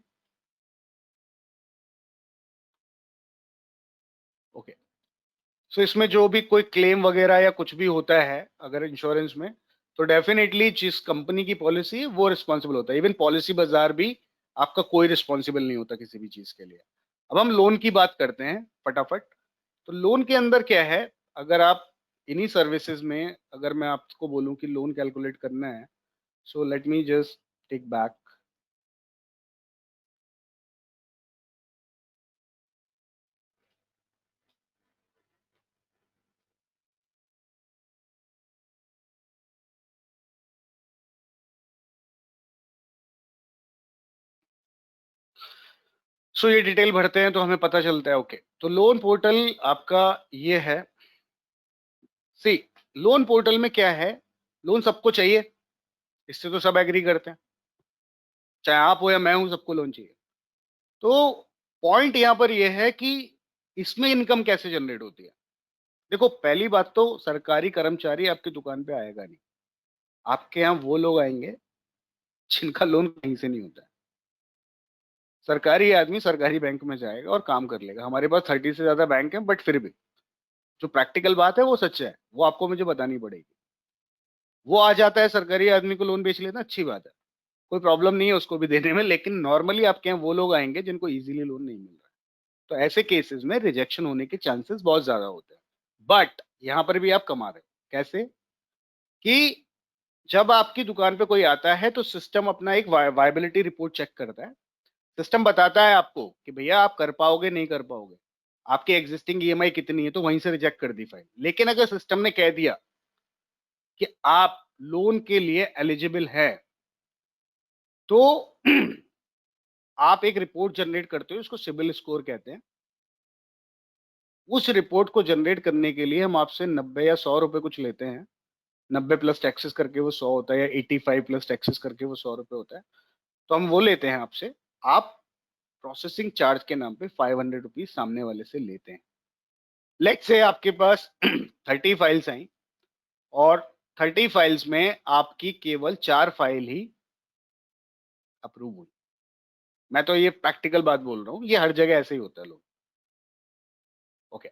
ओके, सो इसमें जो भी कोई क्लेम वगैरह या कुछ भी होता है अगर इंश्योरेंस में, तो डेफिनेटली जिस कंपनी की पॉलिसी है वो रिस्पॉन्सिबल होता है। इवन पॉलिसी बाजार भी आपका कोई रिस्पॉन्सिबल नहीं होता किसी भी चीज के लिए। अब हम लोन की बात करते हैं फटाफट। तो लोन के अंदर क्या है, अगर आप इन्हीं सर्विसेज में, अगर मैं आपको बोलूं कि लोन कैलकुलेट करना है, so let me just take back. So ये डिटेल भरते हैं तो हमें पता चलता है। ओके, तो लोन पोर्टल आपका ये है। सी, लोन पोर्टल में क्या है, लोन सबको चाहिए, इससे तो सब एग्री करते हैं, चाहे आप हो या मैं हूं, सबको लोन चाहिए। तो पॉइंट यहां पर यह है कि इसमें इनकम कैसे जनरेट होती है। देखो, पहली बात तो सरकारी कर्मचारी आपकी दुकान पे आएगा नहीं, आपके यहाँ वो लोग आएंगे जिनका लोन कहीं से नहीं होता है। सरकारी आदमी सरकारी बैंक में जाएगा और काम कर लेगा। हमारे पास 30 से ज्यादा बैंक है, बट फिर भी जो प्रैक्टिकल बात है वो सच है, वो आपको मुझे बतानी पड़ेगी। वो आ जाता है, सरकारी आदमी को लोन बेच लेना, अच्छी बात है, कोई प्रॉब्लम नहीं है उसको भी देने में, लेकिन नॉर्मली आपके यहाँ वो लोग आएंगे जिनको इजीली लोन नहीं मिल रहा है। तो ऐसे केसेस में रिजेक्शन होने के चांसेस बहुत ज्यादा होते हैं। बट यहाँ पर भी आप कमा रहे हो। कैसे कि जब आपकी दुकान पे कोई आता है तो सिस्टम अपना एक वायबिलिटी रिपोर्ट चेक करता है। सिस्टम बताता है आपको कि भैया आप कर पाओगे नहीं कर पाओगे, आपकी एग्जिस्टिंग ईएमआई कितनी है, तो वहीं से रिजेक्ट कर दी फाइल। लेकिन अगर सिस्टम ने कह दिया कि आप लोन के लिए एलिजिबल है, तो आप एक रिपोर्ट जनरेट करते हो, इसको सिबिल स्कोर कहते हैं। उस रिपोर्ट को जनरेट करने के लिए हम आपसे 90 या 100 रुपए कुछ लेते हैं। 90 प्लस टैक्सेस करके वो 100 होता है, या 85 प्लस टैक्सेस करके वो 100 रुपए होता है। तो हम वो लेते हैं आपसे। आप प्रोसेसिंग चार्ज के नाम पे 500 रुपीज सामने वाले से लेते हैं। लेट्स से आपके पास 30 फाइल्स आई, और 30 फाइल्स में आपकी केवल 4 फाइल ही अप्रूव हुई। मैं तो ये प्रैक्टिकल बात बोल रहा हूँ, ये हर जगह ऐसे ही होता है लोग। ओके,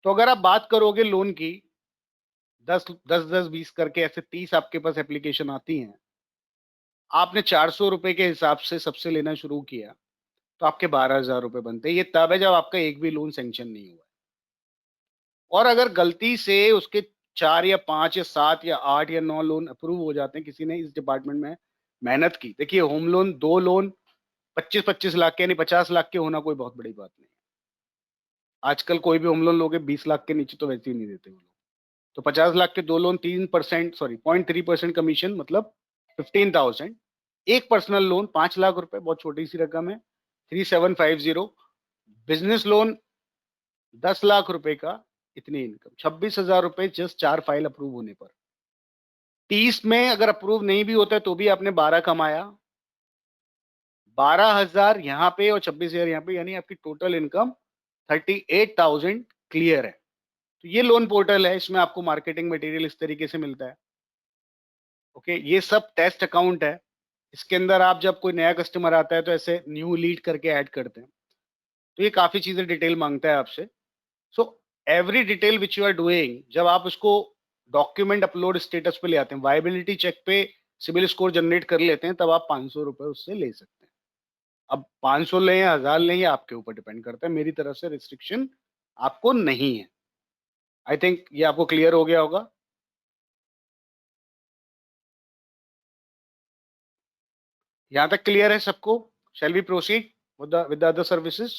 तो अगर आप बात करोगे लोन की, 10 10 10 20 करके ऐसे 30 आपके पास एप्लीकेशन आती हैं, आपने 400 रुपए के हिसाब से सबसे लेना शुरू किया, तो आपके 12,000 रुपए बनते हैं। ये तब है जब आपका एक भी लोन सेंक्शन नहीं हुआ है। और अगर गलती से उसके 4 या 5 या 7 या 8 या 9 लोन अप्रूव हो जाते हैं, किसी ने इस डिपार्टमेंट में मेहनत की, देखिए होम लोन, 2 लोन 25-25 लाख के यानी 50 लाख के होना कोई बहुत बड़ी बात नहीं है। आजकल कोई भी होम लोन लोगे 20 लाख के नीचे तो वैसे ही नहीं देते वो लोग। तो 50 लाख के 2 लोन, 3%, सॉरी 0.3% कमीशन, मतलब 15,000। एक पर्सनल लोन 5 लाख रुपए, बहुत छोटी सी रकम है, 3750। बिजनेस लोन 10 लाख रुपए का, इतनी इनकम, 26,000 रुपए जस्ट 4 फाइल अप्रूव होने पर। 30 में अगर अप्रूव नहीं भी होता है तो भी आपने 12 कमाया, 12,000 यहाँ पे और 26,000 यहाँ पे, यानी आपकी टोटल इनकम 38,000 क्लियर है। तो ये लोन पोर्टल है, इसमें आपको मार्केटिंग मटेरियल इस तरीके से मिलता है। ओके, ये सब टेस्ट अकाउंट है। इसके अंदर आप जब कोई नया कस्टमर आता है तो ऐसे न्यू लीड करके ऐड करते हैं। तो ये काफी चीजें डिटेल मांगता है आपसे। So every detail which you are doing, जब आप उसको डॉक्यूमेंट अपलोड स्टेटस पे ले आते हैं, वायबिलिटी चेक पे सिविल स्कोर जनरेट कर लेते हैं, तब आप 500 रुपए उससे ले सकते हैं। अब 500 लें या 1000 लें, ये आपके ऊपर डिपेंड करता है। मेरी तरफ से रिस्ट्रिक्शन आपको नहीं है। आई थिंक ये आपको क्लियर हो गया होगा। यहाँ तक क्लियर है सबको? Shall we proceed with the other services?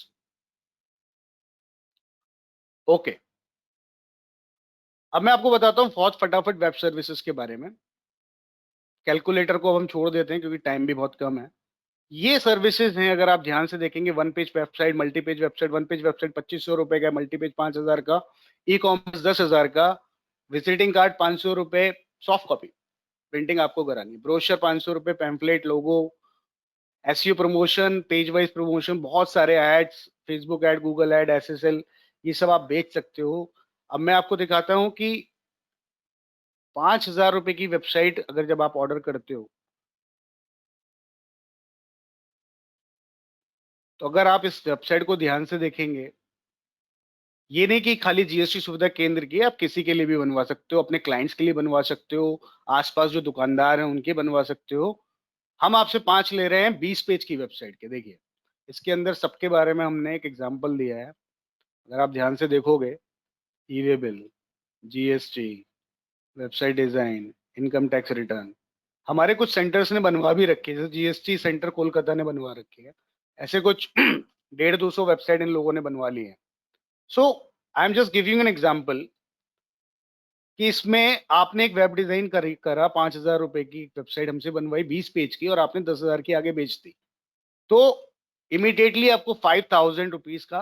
Okay, अब मैं आपको बताता हूँ बहुत फटाफट वेब सर्विसेज के बारे में। कैलकुलेटर को अब हम छोड़ देते हैं क्योंकि टाइम भी बहुत कम है। ये सर्विसेज हैं, अगर आप ध्यान से देखेंगे, one page website, multi page website. One page website 2500 रुपए का, मल्टी पेज 5,000 का, ई कॉमर्स 10,000 का, विजिटिंग कार्ड 500 रुपए, सॉफ्ट कॉपी प्रिंटिंग आपको करानी, ब्रोशर 500 रुपए, pamphlet, logo, SEO promotion, page wise promotion, बहुत सारे ads, Facebook ad, Google ad, SSL, ये सब आप बेच सकते हो। अब मैं आपको दिखाता हूँ कि 5,000 रुपए की वेबसाइट अगर जब आप ऑर्डर करते हो, तो अगर आप इस वेबसाइट को ध्यान से देखेंगे, ये नहीं कि खाली जीएसटी सुविधा केंद्र की है, आप किसी के लिए भी बनवा सकते हो, अपने क्लाइंट्स के लिए बनवा सकते हो, आसपास जो दुकानदार हैं उनके बनवा सकते हो। हम आपसे 5 ले रहे हैं 20 पेज की वेबसाइट के। देखिए, इसके अंदर सबके बारे में हमने एक एग्जाम्पल दिया है। अगर आप ध्यान से देखोगे, e way bill, GST, website design, income tax return, हमारे कुछ सेंटर्स ने बनवा भी रखे हैं, जैसे जीएसटी सेंटर कोलकाता ने बनवा रखी है। ऐसे कुछ 150-200 वेबसाइट इन लोगों ने बनवा ली है। So I am just giving an example कि इसमें आपने एक वेब डिजाइन करा, 5,000 रुपए की वेबसाइट हमसे बनवाई 20 पेज की, और आपने 10,000 की आगे बेच दी, तो इमीडिएटली आपको 5,000 रुपीज का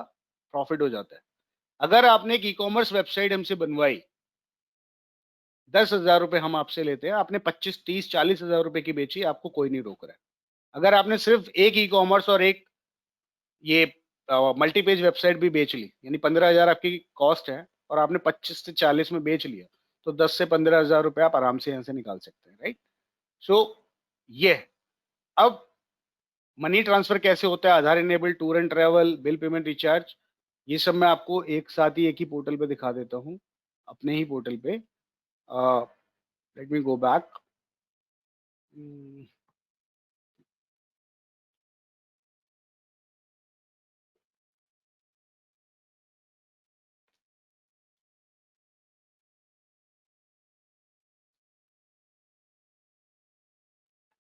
प्रॉफिट हो जाता है। अगर आपने एक ई कॉमर्स वेबसाइट हमसे बनवाई, 10,000 रुपए हम आपसे लेते हैं, आपने 25, 30, 40,000 रुपए की बेची, आपको कोई नहीं रोक रहा है। अगर आपने सिर्फ एक ई कॉमर्स और एक ये मल्टी पेज वेबसाइट भी बेच ली, यानी 15,000 आपकी कॉस्ट है, और आपने 25 से 40 में बेच लिया, तो 10 से 15,000 रुपए आप आराम से यहाँ से निकाल सकते हैं, राइट? सो ये है। अब मनी ट्रांसफर कैसे होता है, Aadhaar enable, tour and travel, bill payment, recharge, ये सब मैं आपको एक साथ ही एक ही पोर्टल पे दिखा देता हूँ, अपने ही पोर्टल पे। Let me go back.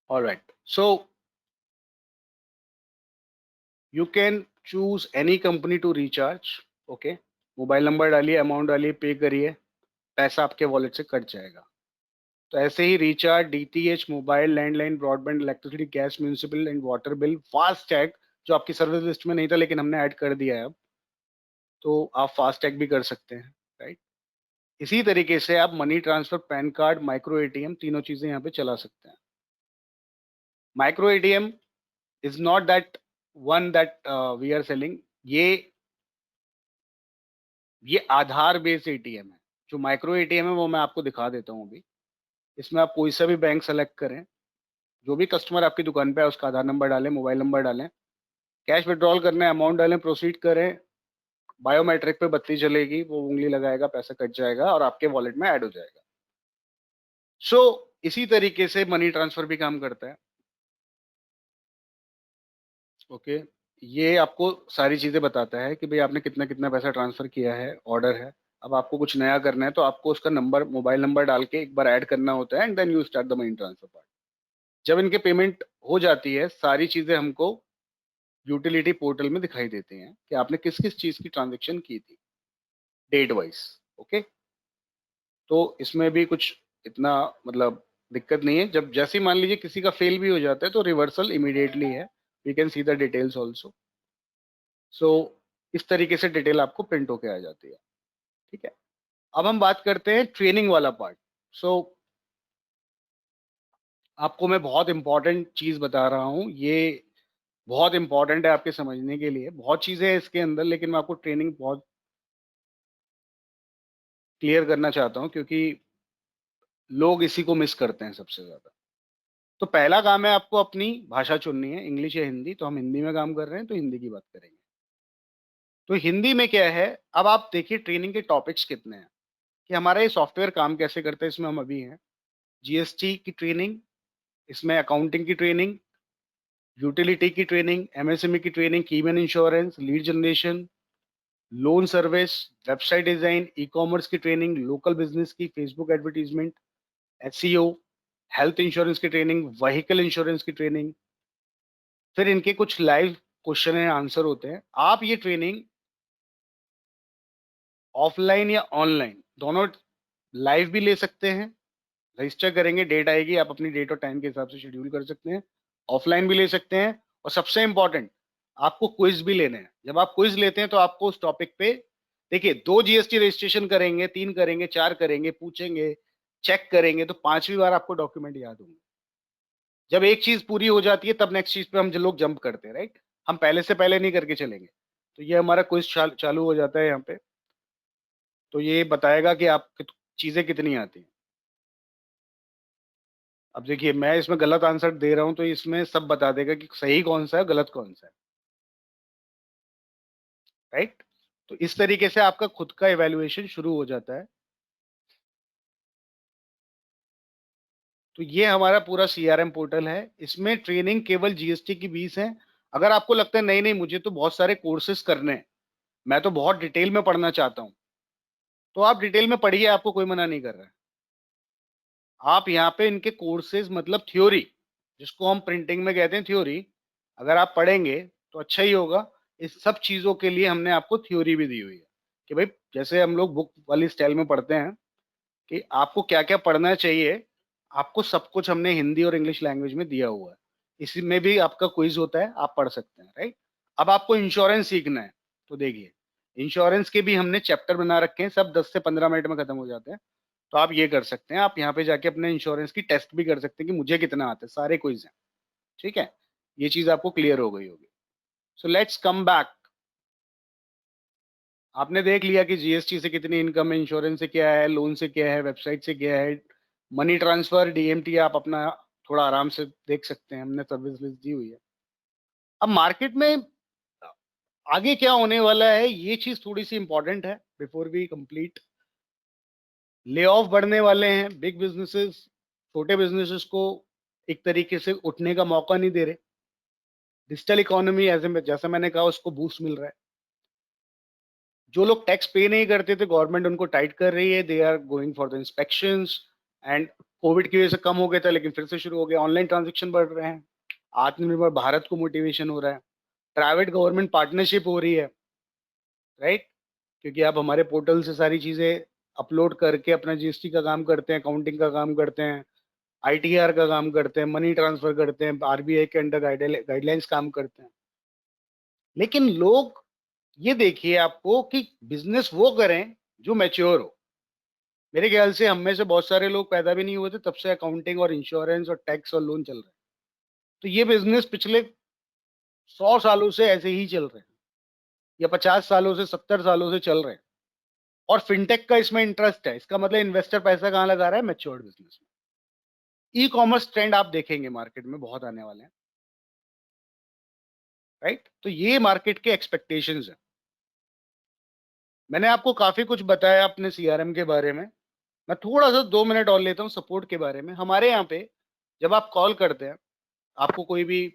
Alright, so you can choose any company to recharge. Okay, mobile number डालिए, अमाउंट डालिए, पे करिए, पैसा आपके वॉलेट से कट जाएगा। तो ऐसे ही recharge, DTH, mobile, landline, broadband, electricity, gas, municipal and water bill, fast tag, जो आपकी सर्विस लिस्ट में नहीं था लेकिन हमने ऐड कर दिया है अब, तो आप फास्ट टैग भी कर सकते हैं, राइट? इसी तरीके से आप money transfer, PAN card, micro ATM, तीनों चीजें यहाँ पे चला सकते हैं। Micro ATM is not that one that we are selling. ये ये आधार बेस्ड एटीएम है। जो माइक्रो एटीएम है वो मैं आपको दिखा देता हूँ अभी। इसमें आप कोई सा भी बैंक सेलेक्ट करें, जो भी कस्टमर आपकी दुकान पे है उसका आधार नंबर डालें, मोबाइल नंबर डालें, कैश विड्रॉल करना है, अमाउंट डालें, प्रोसीड करें, बायोमेट्रिक पे बत्ती जलेगी, वो उंगली लगाएगा, पैसा कट जाएगा और आपके वॉलेट में ऐड हो जाएगा। सो इसी तरीके से मनी ट्रांसफर भी काम करता है। ओके, ये आपको सारी चीजें बताता है कि भाई आपने कितना कितना पैसा ट्रांसफर किया है, ऑर्डर है। अब आपको कुछ नया करना है तो आपको उसका नंबर, मोबाइल नंबर डाल के एक बार ऐड करना होता है, and then you start the money transfer part. जब इनके पेमेंट हो जाती है, सारी चीजें हमको यूटिलिटी पोर्टल में दिखाई देती हैं कि आपने किस किस चीज की ट्रांजेक्शन की थी, डेट वाइज। ओके, तो इसमें भी कुछ इतना मतलब दिक्कत नहीं है। जब जैसे ही मान लीजिए किसी का फेल भी हो जाता है तो रिवर्सल इमीडिएटली है, we can see the details also. So इस तरीके से डिटेल आपको प्रिंट होके आ जाती है। ठीक है, अब हम बात करते हैं ट्रेनिंग वाला पार्ट। सो आपको मैं बहुत इंपॉर्टेंट चीज बता रहा हूँ, ये बहुत इंपॉर्टेंट है आपके समझने के लिए। बहुत चीजें हैं इसके अंदर, लेकिन मैं आपको ट्रेनिंग बहुत क्लियर करना चाहता हूँ, क्योंकि लोग इसी को मिस करते हैं सबसे ज्यादा। तो पहला काम है आपको अपनी भाषा चुननी है, इंग्लिश या हिंदी। तो हम हिंदी में काम कर रहे हैं, तो हिंदी की बात करेंगे। तो हिंदी में क्या है, अब आप देखिए ट्रेनिंग के टॉपिक्स कितने हैं, कि हमारा ये सॉफ्टवेयर काम कैसे करता है, इसमें हम अभी हैं। जीएसटी की ट्रेनिंग, इसमें अकाउंटिंग की ट्रेनिंग, यूटिलिटी की ट्रेनिंग, एमएसएमई की training, keyman insurance, lead generation, loan service, website design, e commerce की ट्रेनिंग, लोकल बिजनेस की, Facebook advertisement, SEO, health insurance की ट्रेनिंग, व्हीकल इंश्योरेंस की ट्रेनिंग। फिर इनके कुछ लाइव क्वेश्चन एंड आंसर होते हैं। आप ये ट्रेनिंग ऑफलाइन या ऑनलाइन दोनों लाइव भी ले सकते हैं। रजिस्टर करेंगे, डेट आएगी, आप अपनी डेट और टाइम के हिसाब से शेड्यूल कर सकते हैं। ऑफलाइन भी ले सकते हैं। और सबसे इंपॉर्टेंट, आपको क्विज भी लेने हैं। जब आप क्विज लेते हैं तो आपको उस टॉपिक पे, देखिए, 2 जीएसटी रजिस्ट्रेशन करेंगे, 3 करेंगे, 4 करेंगे, पूछेंगे, चेक करेंगे, तो 5वीं बार आपको डॉक्यूमेंट याद होंगे। जब एक चीज पूरी हो जाती है तब नेक्स्ट चीज पे हम लोग जंप करते हैं, राइट। हम पहले से पहले नहीं करके चलेंगे। तो ये हमारा क्विज चालू हो जाता है यहाँ पे। तो ये बताएगा कि आप चीजें कितनी आती हैं। अब देखिए, मैं इसमें गलत आंसर दे रहा हूं तो इसमें सब बता देगा कि सही कौन सा है, गलत कौन सा है, राइट। तो इस तरीके से आपका खुद का इवैल्यूएशन शुरू हो जाता है। तो ये हमारा पूरा सीआरएम पोर्टल है। इसमें ट्रेनिंग केवल जीएसटी की 20 है। अगर आपको लगता है नहीं नहीं, मुझे तो बहुत सारे कोर्सेज करने हैं, मैं तो बहुत डिटेल में पढ़ना चाहता हूं, तो आप डिटेल में पढ़िए, आपको कोई मना नहीं कर रहा है। आप यहाँ पे इनके कोर्सेज, मतलब थ्योरी, जिसको हम प्रिंटिंग में कहते हैं थ्योरी, अगर आप पढ़ेंगे तो अच्छा ही होगा। इस सब चीजों के लिए हमने आपको थ्योरी भी दी हुई है, कि भाई जैसे हम लोग बुक वाली स्टाइल में पढ़ते हैं कि आपको क्या क्या पढ़ना चाहिए, आपको सब कुछ हमने हिंदी और इंग्लिश लैंग्वेज में दिया हुआ है। इसी में भी आपका क्विज होता है, आप पढ़ सकते हैं, राइट। अब आपको इंश्योरेंस सीखना है, तो देखिए, इंश्योरेंस के भी हमने चैप्टर बना रखे हैं, सब 10 से 15 मिनट में खत्म हो जाते हैं। तो आप ये कर सकते हैं, आप यहाँ पे जाके अपने इंश्योरेंस की टेस्ट भी कर सकते हैं कि मुझे कितना आता है, सारे क्विज हैं, ठीक है। ये चीज आपको क्लियर हो गई होगी। So let's come back. आपने देख लिया कि जीएसटी से कितनी इनकम है, इंश्योरेंस से क्या है, लोन से क्या है, वेबसाइट से क्या है, मनी ट्रांसफर, डीएमटी, आप अपना थोड़ा आराम से देख सकते हैं, हमने सर्विस लिस्ट दी हुई है। अब मार्केट में आगे क्या होने वाला है, ये चीज थोड़ी सी इंपॉर्टेंट है before we complete. Layoff बढ़ने वाले हैं, बिग बिजनेसेस छोटे बिजनेसेस को एक तरीके से उठने का मौका नहीं दे रहे। डिजिटल इकोनॉमी ऐसे, जैसा मैंने कहा, उसको बूस्ट मिल रहा है। जो लोग टैक्स पे नहीं करते थे, गवर्नमेंट उनको टाइट कर रही है, they are going for the inspections. And COVID की वजह से कम हो गया था, लेकिन फिर से शुरू हो गया, ऑनलाइन ट्रांजेक्शन बढ़ रहे हैं, आत्मनिर्भर भारत को मोटिवेशन हो रहा है, प्राइवेट गवर्नमेंट पार्टनरशिप हो रही है, राइट। क्योंकि आप हमारे पोर्टल से सारी चीजें अपलोड करके अपना जीएसटी का काम करते हैं, अकाउंटिंग का काम करते हैं, आईटीआर का काम करते हैं, मनी ट्रांसफर करते हैं, आरबीआई के अंडर गाइडलाइंस काम करते हैं। लेकिन लोग, ये देखिए आपको कि बिजनेस वो करें जो मैच्योर हो। मेरे ख्याल से हम में से बहुत सारे लोग पैदा भी नहीं हुए थे तब से अकाउंटिंग और इंश्योरेंस और टैक्स और लोन चल रहे हैं। तो ये बिजनेस पिछले 100 सालों से ऐसे ही चल रहे हैं, या 50 सालों से, 70 सालों से चल रहे हैं। और फिनटेक का इसमें इंटरेस्ट है, इसका मतलब इन्वेस्टर पैसा कहाँ लगा रहा है, मैच्योर्ड बिजनेस में। ई कॉमर्स ट्रेंड आप देखेंगे मार्केट में बहुत आने वाले हैं, राइट। तो ये मार्केट के एक्सपेक्टेशंस है। मैंने आपको काफी कुछ बताया अपने सीआरएम के बारे में। मैं थोड़ा सा 2 मिनट और लेता हूँ सपोर्ट के बारे में। हमारे यहाँ पे जब आप कॉल करते हैं, आपको कोई भी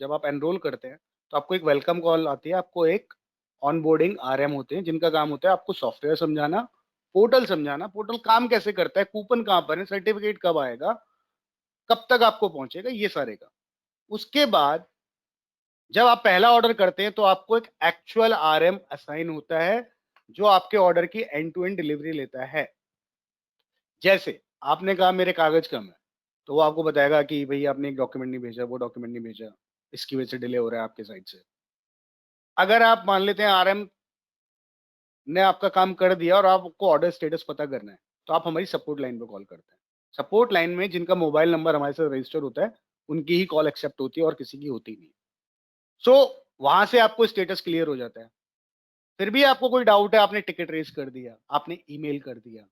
जब आप एनरोल करते हैं, तो आपको एक वेलकम कॉल आती है, आपको एक ऑनबोर्डिंग आरएम होते हैं, जिनका काम होता है आपको सॉफ्टवेयर समझाना, पोर्टल समझाना, पोर्टल काम कैसे करता है, कूपन कहाँ पर है, सर्टिफिकेट कब आएगा, कब तक आपको पहुंचेगा, ये सारे का। उसके बाद जब आप पहला ऑर्डर करते हैं तो आपको एक एक्चुअल आरएम असाइन होता है, जो आपके ऑर्डर की एंड टू एंड डिलीवरी लेता है। जैसे आपने कहा मेरे कागज कम है, तो वो आपको बताएगा कि भाई आपने एक डॉक्यूमेंट नहीं भेजा, वो डॉक्यूमेंट नहीं भेजा, इसकी वजह से डिले हो रहा है आपके साइड से। अगर आप मान लेते हैं आरएम ने आपका काम कर दिया और आपको ऑर्डर स्टेटस पता करना है, तो आप हमारी सपोर्ट लाइन पे कॉल करते हैं। सपोर्ट लाइन में जिनका मोबाइल नंबर हमारे साथ रजिस्टर होता है, उनकी ही कॉल एक्सेप्ट होती है और किसी की होती नहीं। सो वहां से आपको स्टेटस क्लियर हो जाता है। फिर भी आपको कोई डाउट है, आपने टिकट रेज कर दिया, आपने ईमेल कर दिया,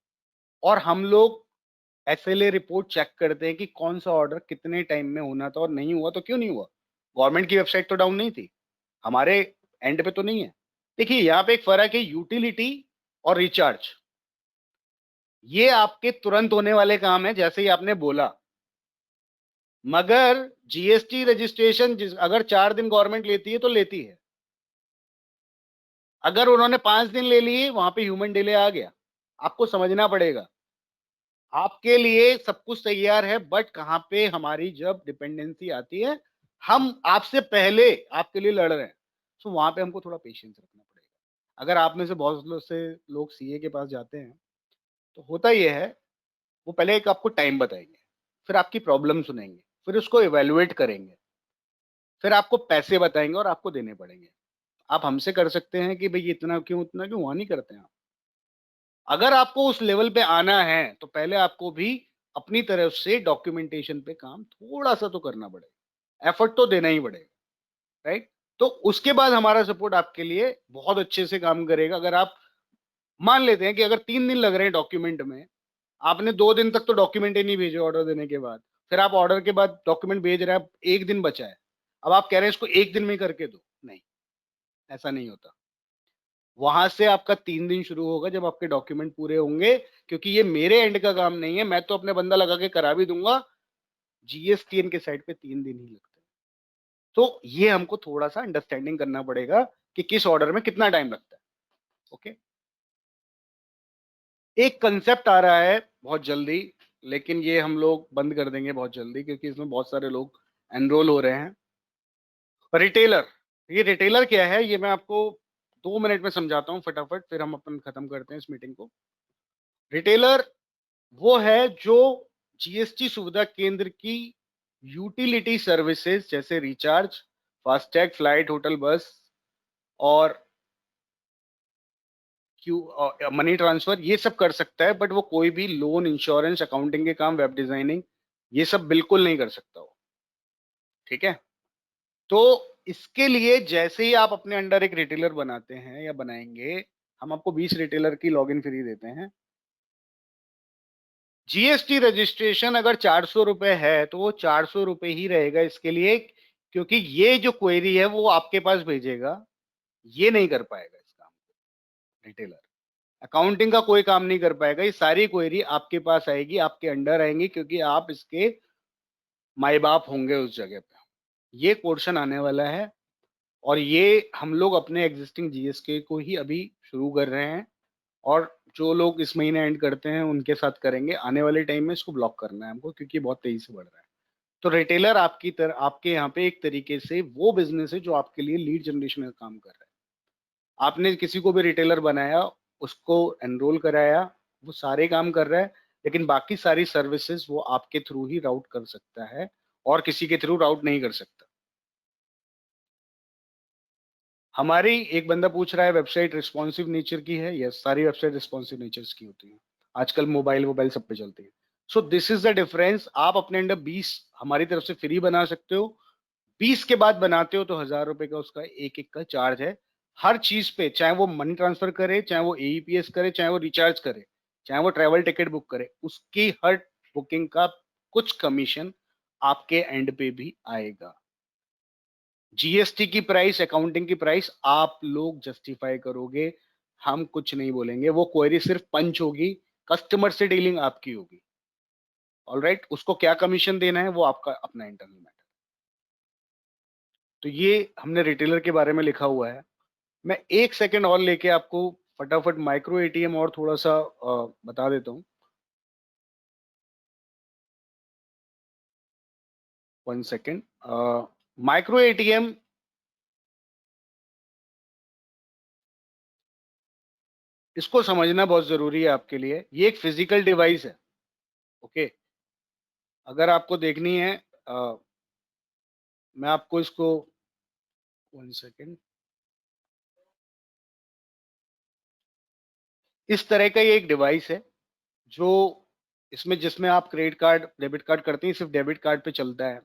और हम लोग एसएलए रिपोर्ट चेक करते हैं कि कौन सा ऑर्डर कितने टाइम में होना था और नहीं हुआ तो क्यों नहीं हुआ। गवर्नमेंट की वेबसाइट तो डाउन नहीं थी, हमारे एंड पे तो नहीं है। देखिए यहाँ पे एक फर्क है, यूटिलिटी और रिचार्ज, ये आपके तुरंत होने वाले काम है जैसे ही आपने बोला। मगर जीएसटी रजिस्ट्रेशन अगर 4 दिन गवर्नमेंट लेती है तो लेती है। अगर उन्होंने 5 दिन ले लिए, वहां पे ह्यूमन डिले आ गया। आपको समझना पड़ेगा, आपके लिए सब कुछ तैयार है, बट कहां पे हमारी जब डिपेंडेंसी आती है, हम आपसे पहले आपके लिए लड़ रहे हैं, तो वहां पे हमको थोड़ा पेशेंस रखना पड़ेगा। अगर आप में से बहुत लोग सीए के पास जाते हैं, तो होता यह है, वो पहले एक आपको टाइम बताएंगे, फिर आपकी प्रॉब्लम सुनेंगे, फिर उसको इवेलुएट करेंगे, फिर आपको पैसे बताएंगे और आपको देने पड़ेंगे। आप हमसे कर सकते हैं कि भाई इतना क्यों उतना क्यों, वहां नहीं करते हैं आप। अगर आपको उस लेवल पे आना है तो पहले आपको भी अपनी तरफ से डॉक्यूमेंटेशन पे काम थोड़ा सा तो करना पड़ेगा, एफर्ट तो देना ही पड़ेगा, राइट। तो उसके बाद हमारा सपोर्ट आपके लिए बहुत अच्छे से काम करेगा। अगर आप मान लेते हैं कि अगर 3 दिन लग रहे हैं डॉक्यूमेंट में, आपने 2 दिन तक तो डॉक्यूमेंट ही नहीं भेजे ऑर्डर देने के बाद, फिर आप ऑर्डर के बाद डॉक्यूमेंट भेज रहे हैं, आप 1 दिन बचा है, अब आप कह रहे हैं इसको 1 दिन में करके दो, नहीं, ऐसा नहीं होता। वहां से आपका 3 दिन शुरू होगा जब आपके डॉक्यूमेंट पूरे होंगे, क्योंकि ये मेरे एंड का काम नहीं है, मैं तो अपने बंदा लगा के करा भी दूंगा, जीएसटीएन के साइड पे 3 दिन ही लगते हैं। तो ये हमको थोड़ा सा अंडरस्टैंडिंग करना पड़ेगा कि किस ऑर्डर में कितना टाइम लगता है। ओके, एक कंसेप्ट आ रहा है बहुत जल्दी, लेकिन ये हम लोग बंद कर देंगे बहुत जल्दी, क्योंकि इसमें बहुत सारे लोग एनरोल हो रहे हैं। रिटेलर, ये रिटेलर क्या है ये मैं आपको 2 मिनट में समझाता हूँ फटाफट, फिर हम अपन खत्म करते हैं इस मीटिंग को। रिटेलर वो है जो जीएसटी सुविधा केंद्र की यूटिलिटी सर्विसेज जैसे रिचार्ज, फास्टैग, फ्लाइट, होटल, बस और क्यू मनी ट्रांसफर, ये सब कर सकता है, बट वो कोई भी लोन, इंश्योरेंस, अकाउंटिंग के काम, वेब डिजाइनिंग, ये सब बिल्कुल नहीं कर सकता वो। ठीक है, तो इसके लिए जैसे ही आप अपने अंडर एक रिटेलर बनाते हैं या बनाएंगे, हम आपको 20 रिटेलर की लॉगिन फ्री देते हैं। जीएसटी रजिस्ट्रेशन अगर 400 रुपए है तो वो 400 रुपए ही रहेगा इसके लिए, क्योंकि ये जो क्वेरी है वो आपके पास भेजेगा, ये नहीं कर पाएगा इस काम को रिटेलर। अकाउंटिंग का कोई काम नहीं कर पाएगा, ये सारी क्वेरी आपके पास आएगी, आपके अंडर आएंगी, क्योंकि आप इसके माई बाप होंगे उस जगह पे। ये पोर्शन आने वाला है, और ये हम लोग अपने एग्जिस्टिंग जीएसके को ही अभी शुरू कर रहे हैं, और जो लोग इस महीने एंड करते हैं उनके साथ करेंगे। आने वाले टाइम में इसको ब्लॉक करना है हमको, क्योंकि बहुत तेजी से बढ़ रहा है। तो रिटेलर आपकी तरह आपके यहाँ पे एक तरीके से वो बिजनेस है जो आपके लिए लीड जनरेशन का काम कर रहा है। आपने किसी को भी रिटेलर बनाया, उसको एनरोल कराया, वो सारे काम कर रहा है, लेकिन बाकी सारी सर्विसेज वो आपके थ्रू ही राउट कर सकता है, और किसी के थ्रू राउट नहीं कर सकता। हमारी एक बंदा पूछ रहा है वेबसाइट रिस्पॉन्सिव नेचर की है, यस, सारी वेबसाइट रिस्पॉन्सिव नेचर्स की होती है, आजकल मोबाइल मोबाइल सब पे चलती है। So this is the difference. आप अपने अंडर 20 हमारी तरफ से फ्री बना सकते हो, 20 के बाद बनाते हो तो 1000 रुपए का उसका एक एक का चार्ज है। हर चीज पे, चाहे वो मनी ट्रांसफर करे, चाहे वो एईपीएस करे, चाहे वो रिचार्ज करे, चाहे वो ट्रेवल टिकट बुक करे, उसकी हर बुकिंग का कुछ कमीशन आपके एंड पे भी आएगा। जीएसटी की प्राइस, अकाउंटिंग की प्राइस आप लोग जस्टिफाई करोगे, हम कुछ नहीं बोलेंगे। वो क्वेरी सिर्फ पंच होगी, कस्टमर से डीलिंग आपकी होगी। ऑलराइट, उसको क्या कमीशन देना है वो आपका अपना इंटरनल मैटर। तो ये हमने रिटेलर के बारे में लिखा हुआ है। मैं 1 सेकंड और लेके आपको फटाफट माइक्रो एटीएम और थोड़ा सा बता देता हूँ। 1 सेकंड। माइक्रो एटीएम, इसको समझना बहुत जरूरी है आपके लिए। ये एक फिजिकल डिवाइस है। ओके, अगर आपको देखनी है, अ, मैं आपको इसको 1 सेकंड, इस तरह का ये एक डिवाइस है जो इसमें जिसमें आप क्रेडिट कार्ड डेबिट कार्ड करते हैं सिर्फ डेबिट कार्ड पे चलता है।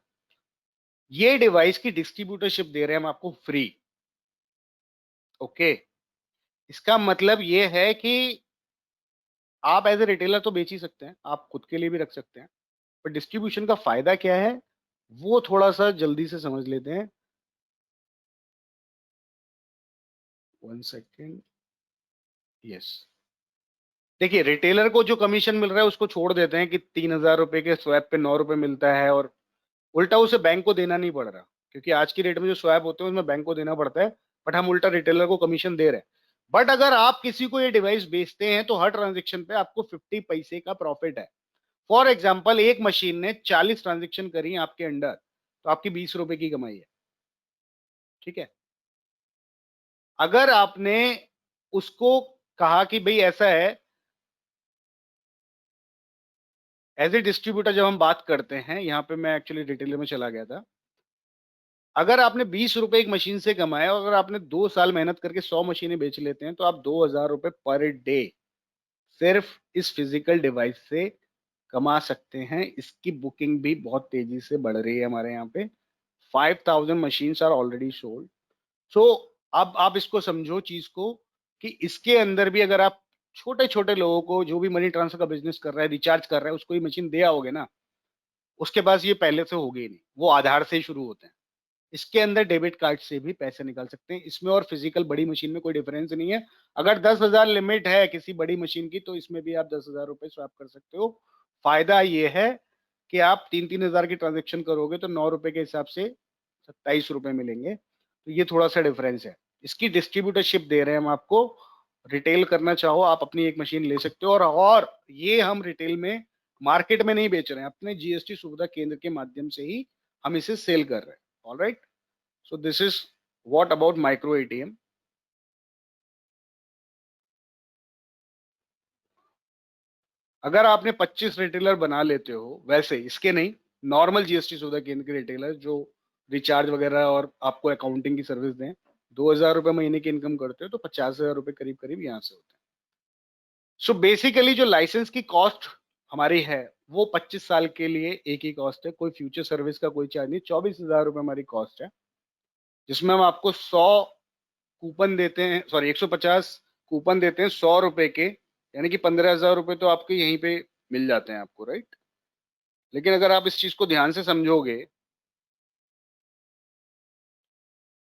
ये डिवाइस की डिस्ट्रीब्यूटरशिप दे रहे हैं हम आपको फ्री। ओके, इसका मतलब ये है कि आप एज ए रिटेलर तो बेच ही सकते हैं, आप खुद के लिए भी रख सकते हैं, पर डिस्ट्रीब्यूशन का फायदा क्या है वो थोड़ा सा जल्दी से समझ लेते हैं। 1 सेकेंड। यस, देखिए रिटेलर को जो कमीशन मिल रहा है उसको छोड़ देते हैं कि 3,000 रुपए के स्वैप पे 9 रुपए मिलता है, और उल्टा उसे बैंक को देना नहीं पड़ रहा, क्योंकि आज की डेट में जो स्वैप होते हैं उसमें बैंक को देना पड़ता है, बट हम उल्टा रिटेलर को कमीशन दे रहे हैं। बट अगर आप किसी को ये डिवाइस बेचते हैं तो हर ट्रांजेक्शन पे आपको 50 पैसे का प्रॉफिट है। फॉर एग्जाम्पल, एक मशीन ने 40 ट्रांजेक्शन करी आपके अंडर, तो आपकी 20 रुपए की कमाई है। ठीक है, अगर आपने उसको कहा कि भाई ऐसा है, एज ए डिस्ट्रीब्यूटर जब हम बात करते हैं, यहाँ पे मैं एक्चुअली डिटेल में चला गया था। अगर आपने 20 रुपए एक मशीन से कमाए और अगर आपने 2 साल मेहनत करके 100 मशीनें बेच लेते हैं, तो आप 2,000 रुपए पर डे सिर्फ इस फिजिकल डिवाइस से कमा सकते हैं। इसकी बुकिंग भी बहुत तेजी से बढ़ रही है हमारे यहाँ पे। 5,000 मशीन्स आर ऑलरेडी सोल्ड। सो अब आप इसको समझो चीज को, कि इसके अंदर भी अगर आप छोटे छोटे लोगों को, जो भी मनी ट्रांसफर का बिजनेस कर रहा है, रिचार्ज कर रहा है, उसको ये मशीन दे आओगे ना, उसके पास ये पहले से होगी ही नहीं, वो आधार से ही शुरू होते हैं। इसके अंदर डेबिट कार्ड से भी पैसे निकाल सकते हैं। इसमें और फिजिकल बड़ी मशीन में कोई डिफरेंस नहीं है। अगर 10,000 लिमिट है किसी बड़ी मशीन की, तो इसमें भी आप 10,000 रुपए स्वैप कर सकते हो। फायदा ये है कि आप 3-3 हजार की ट्रांजेक्शन करोगे तो 9 रुपए के हिसाब से 27 रुपए मिलेंगे। तो ये थोड़ा सा डिफरेंस है। इसकी डिस्ट्रीब्यूटरशिप दे रहे हैं हम आपको। रिटेल करना चाहो आप अपनी एक मशीन ले सकते हो, और ये हम रिटेल में मार्केट में नहीं बेच रहे हैं, अपने जीएसटी सुविधा केंद्र के माध्यम से ही हम इसे सेल कर रहे हैं। Alright, so this is what about micro ATM। अगर आपने 25 रिटेलर बना लेते हो, वैसे इसके नहीं, नॉर्मल जीएसटी सुविधा केंद्र के रिटेलर जो रिचार्ज वगैरह और आपको अकाउंटिंग की सर्विस दें, 2,000 रुपए महीने की इनकम करते हो तो 50,000 रुपए करीब करीब यहाँ से होते हैं। सो बेसिकली जो लाइसेंस की कॉस्ट हमारी है, वो 25 साल के लिए एक ही कॉस्ट है, कोई फ्यूचर सर्विस का कोई चार्ज नहीं। 24,000 रुपए हमारी कॉस्ट है, जिसमें हम आपको 100 कूपन देते हैं, सॉरी 150 कूपन देते हैं 100 रुपए के, यानी कि 15,000 रुपए तो आपके यहीं पे मिल जाते हैं आपको, राइट। लेकिन अगर आप इस चीज को ध्यान से समझोगे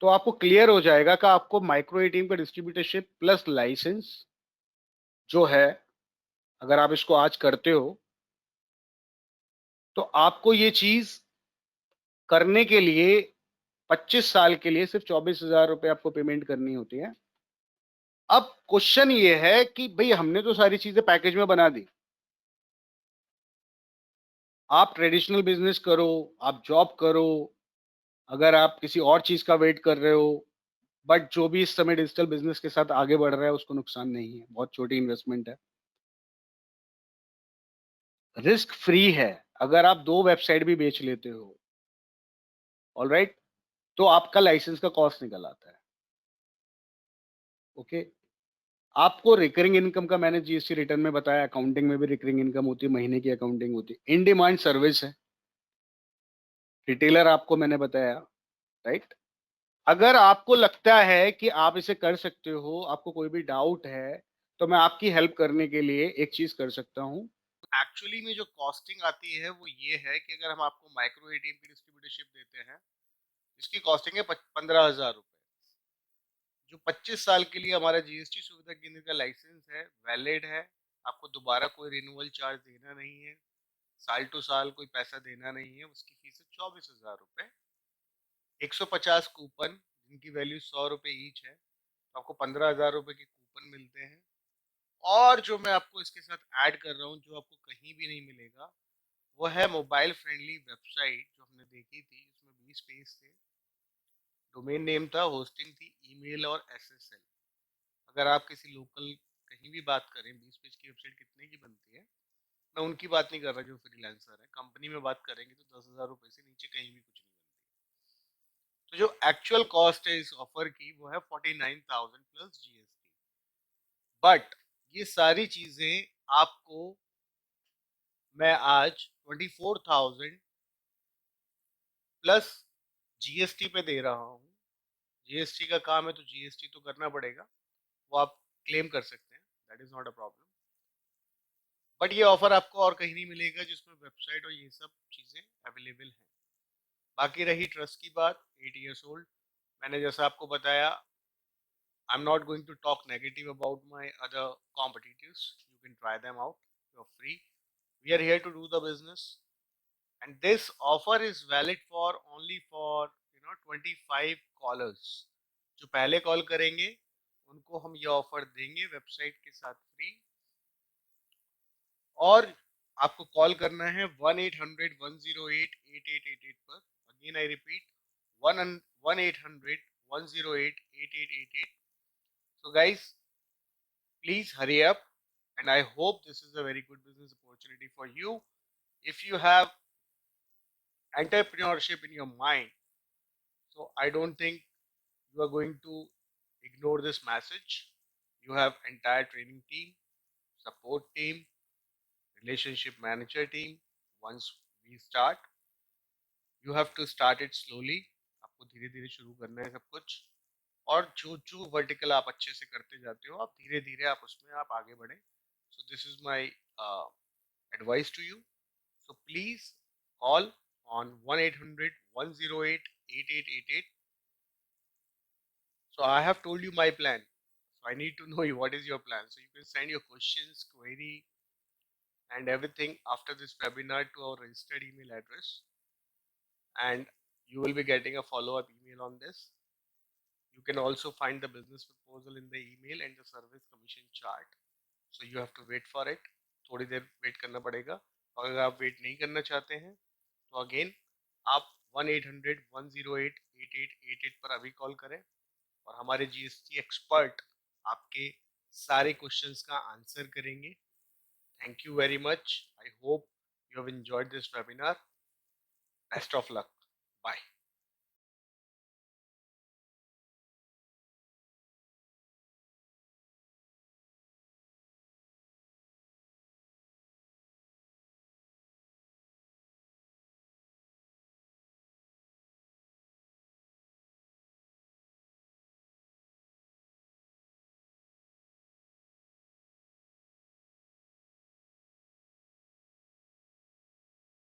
तो आपको क्लियर हो जाएगा कि आपको माइक्रो एटीएम का डिस्ट्रीब्यूटरशिप प्लस लाइसेंस जो है, अगर आप इसको आज करते हो तो आपको ये चीज करने के लिए 25 साल के लिए सिर्फ 24,000 रुपए आपको पेमेंट करनी होती है। अब क्वेश्चन ये है कि भाई हमने तो सारी चीजें पैकेज में बना दी, आप ट्रेडिशनल बिजनेस करो, आप जॉब करो, अगर आप किसी और चीज का वेट कर रहे हो, बट जो भी इस समय डिजिटल बिजनेस के साथ आगे बढ़ रहा है उसको नुकसान नहीं है, बहुत छोटी इन्वेस्टमेंट है, रिस्क फ्री है। अगर आप 2 वेबसाइट भी बेच लेते हो, ऑलराइट, तो आपका लाइसेंस का कॉस्ट निकल आता है। ओके, आपको रिकरिंग इनकम का मैंने जीएसटी रिटर्न में बताया, अकाउंटिंग में भी रिकरिंग इनकम होती है, महीने की अकाउंटिंग होती है, इन डिमांड सर्विस है, रिटेलर आपको मैंने बताया, राइट। अगर आपको लगता है कि आप इसे कर सकते हो, आपको कोई भी डाउट है, तो मैं आपकी हेल्प करने के लिए एक चीज कर सकता हूँ। एक्चुअली में जो कॉस्टिंग आती है वो ये है कि अगर हम आपको माइक्रो एटीएम की डिस्ट्रीब्यूटरशिप देते हैं, इसकी कॉस्टिंग है 15,000 रुपए। जो 25 साल के लिए हमारा जीएसटी सुविधा केंद्र का लाइसेंस है, वैलिड है, आपको दोबारा कोई रिन्यूअल चार्ज देना नहीं है, साल टू साल कोई पैसा देना नहीं है, उसकी फीस है 24,000 रुपए। 150 कूपन जिनकी वैल्यू 100 रुपए ईच है, तो आपको 15,000 रुपए के कूपन मिलते हैं। और जो मैं आपको इसके साथ ऐड कर रहा हूँ, जो आपको कहीं भी नहीं मिलेगा, वो है मोबाइल फ्रेंडली वेबसाइट जो हमने देखी थी, उसमें 20 पेज थे, डोमेन नेम था, होस्टिंग थी, ईमेल और एसएसएल। अगर आप किसी लोकल कहीं भी बात करें, 20 पेज की वेबसाइट कितने की बनती है, मैं उनकी बात नहीं कर रहा जो फ्रीलांसर है, कंपनी में बात करेंगे तो 10,000 रुपए से नीचे कहीं भी कुछ नहीं बनती। तो जो एक्चुअल कॉस्ट है इस ऑफर की वो है 49,000 प्लस जीएसटी। बट ये सारी चीजें आपको मैं आज 24,000 प्लस जीएसटी पे दे रहा हूँ। जीएसटी का काम है तो जीएसटी तो करना पड़ेगा, वो आप क्लेम कर सकते हैं, that is not a problem. But ये ऑफर आपको और कहीं नहीं मिलेगा जिसमें वेबसाइट और ये सब चीज़ें अवेलेबल हैं। बाकी रही ट्रस्ट की बात, 8 years old, मैंने जैसा आपको बताया, I am not going to talk negative about my other competitors, you can try them out, you are free, we are here to do the business, and this offer is valid for only for 25 callers। जो पहले call करेंगे उनको हम ये offer देंगे website के साथ free. और आपको कॉल करना है 1-800-108-8888 पर। Again I repeat, 1-800-108-8888। so guys, please hurry up, and I hope this is a very good business opportunity for you. If you have entrepreneurship in your mind, so I don't think you are going to ignore this message. You have entire training team, support team, relationship manager team. Once we start, you have to start it slowly, आपको धीरे धीरे शुरू करना है सब कुछ। और जो जो वर्टिकल आप अच्छे से करते जाते हो, आप धीरे धीरे आप उसमें आप आगे बढ़े। सो this is my advice to you. So please call on 1-800-108-8888. So I have told you my plan. So I need to know you what is your plan. So you can send your questions, query, and everything after this webinar to our registered email address, and you will be getting a follow-up email on this. You can also find the business proposal in the email and the service commission chart. So you have to wait for it. थोड़ी देर wait करना पड़ेगा। और अगर आप wait नहीं करना चाहते हैं तो अगेन आप 1-800-108-8888 पर अभी कॉल करें, और हमारे जीएसटी एक्सपर्ट आपके सारे क्वेश्चंस का आंसर करेंगे। Thank you very much, I hope you have enjoyed this webinar. Best of luck. Bye.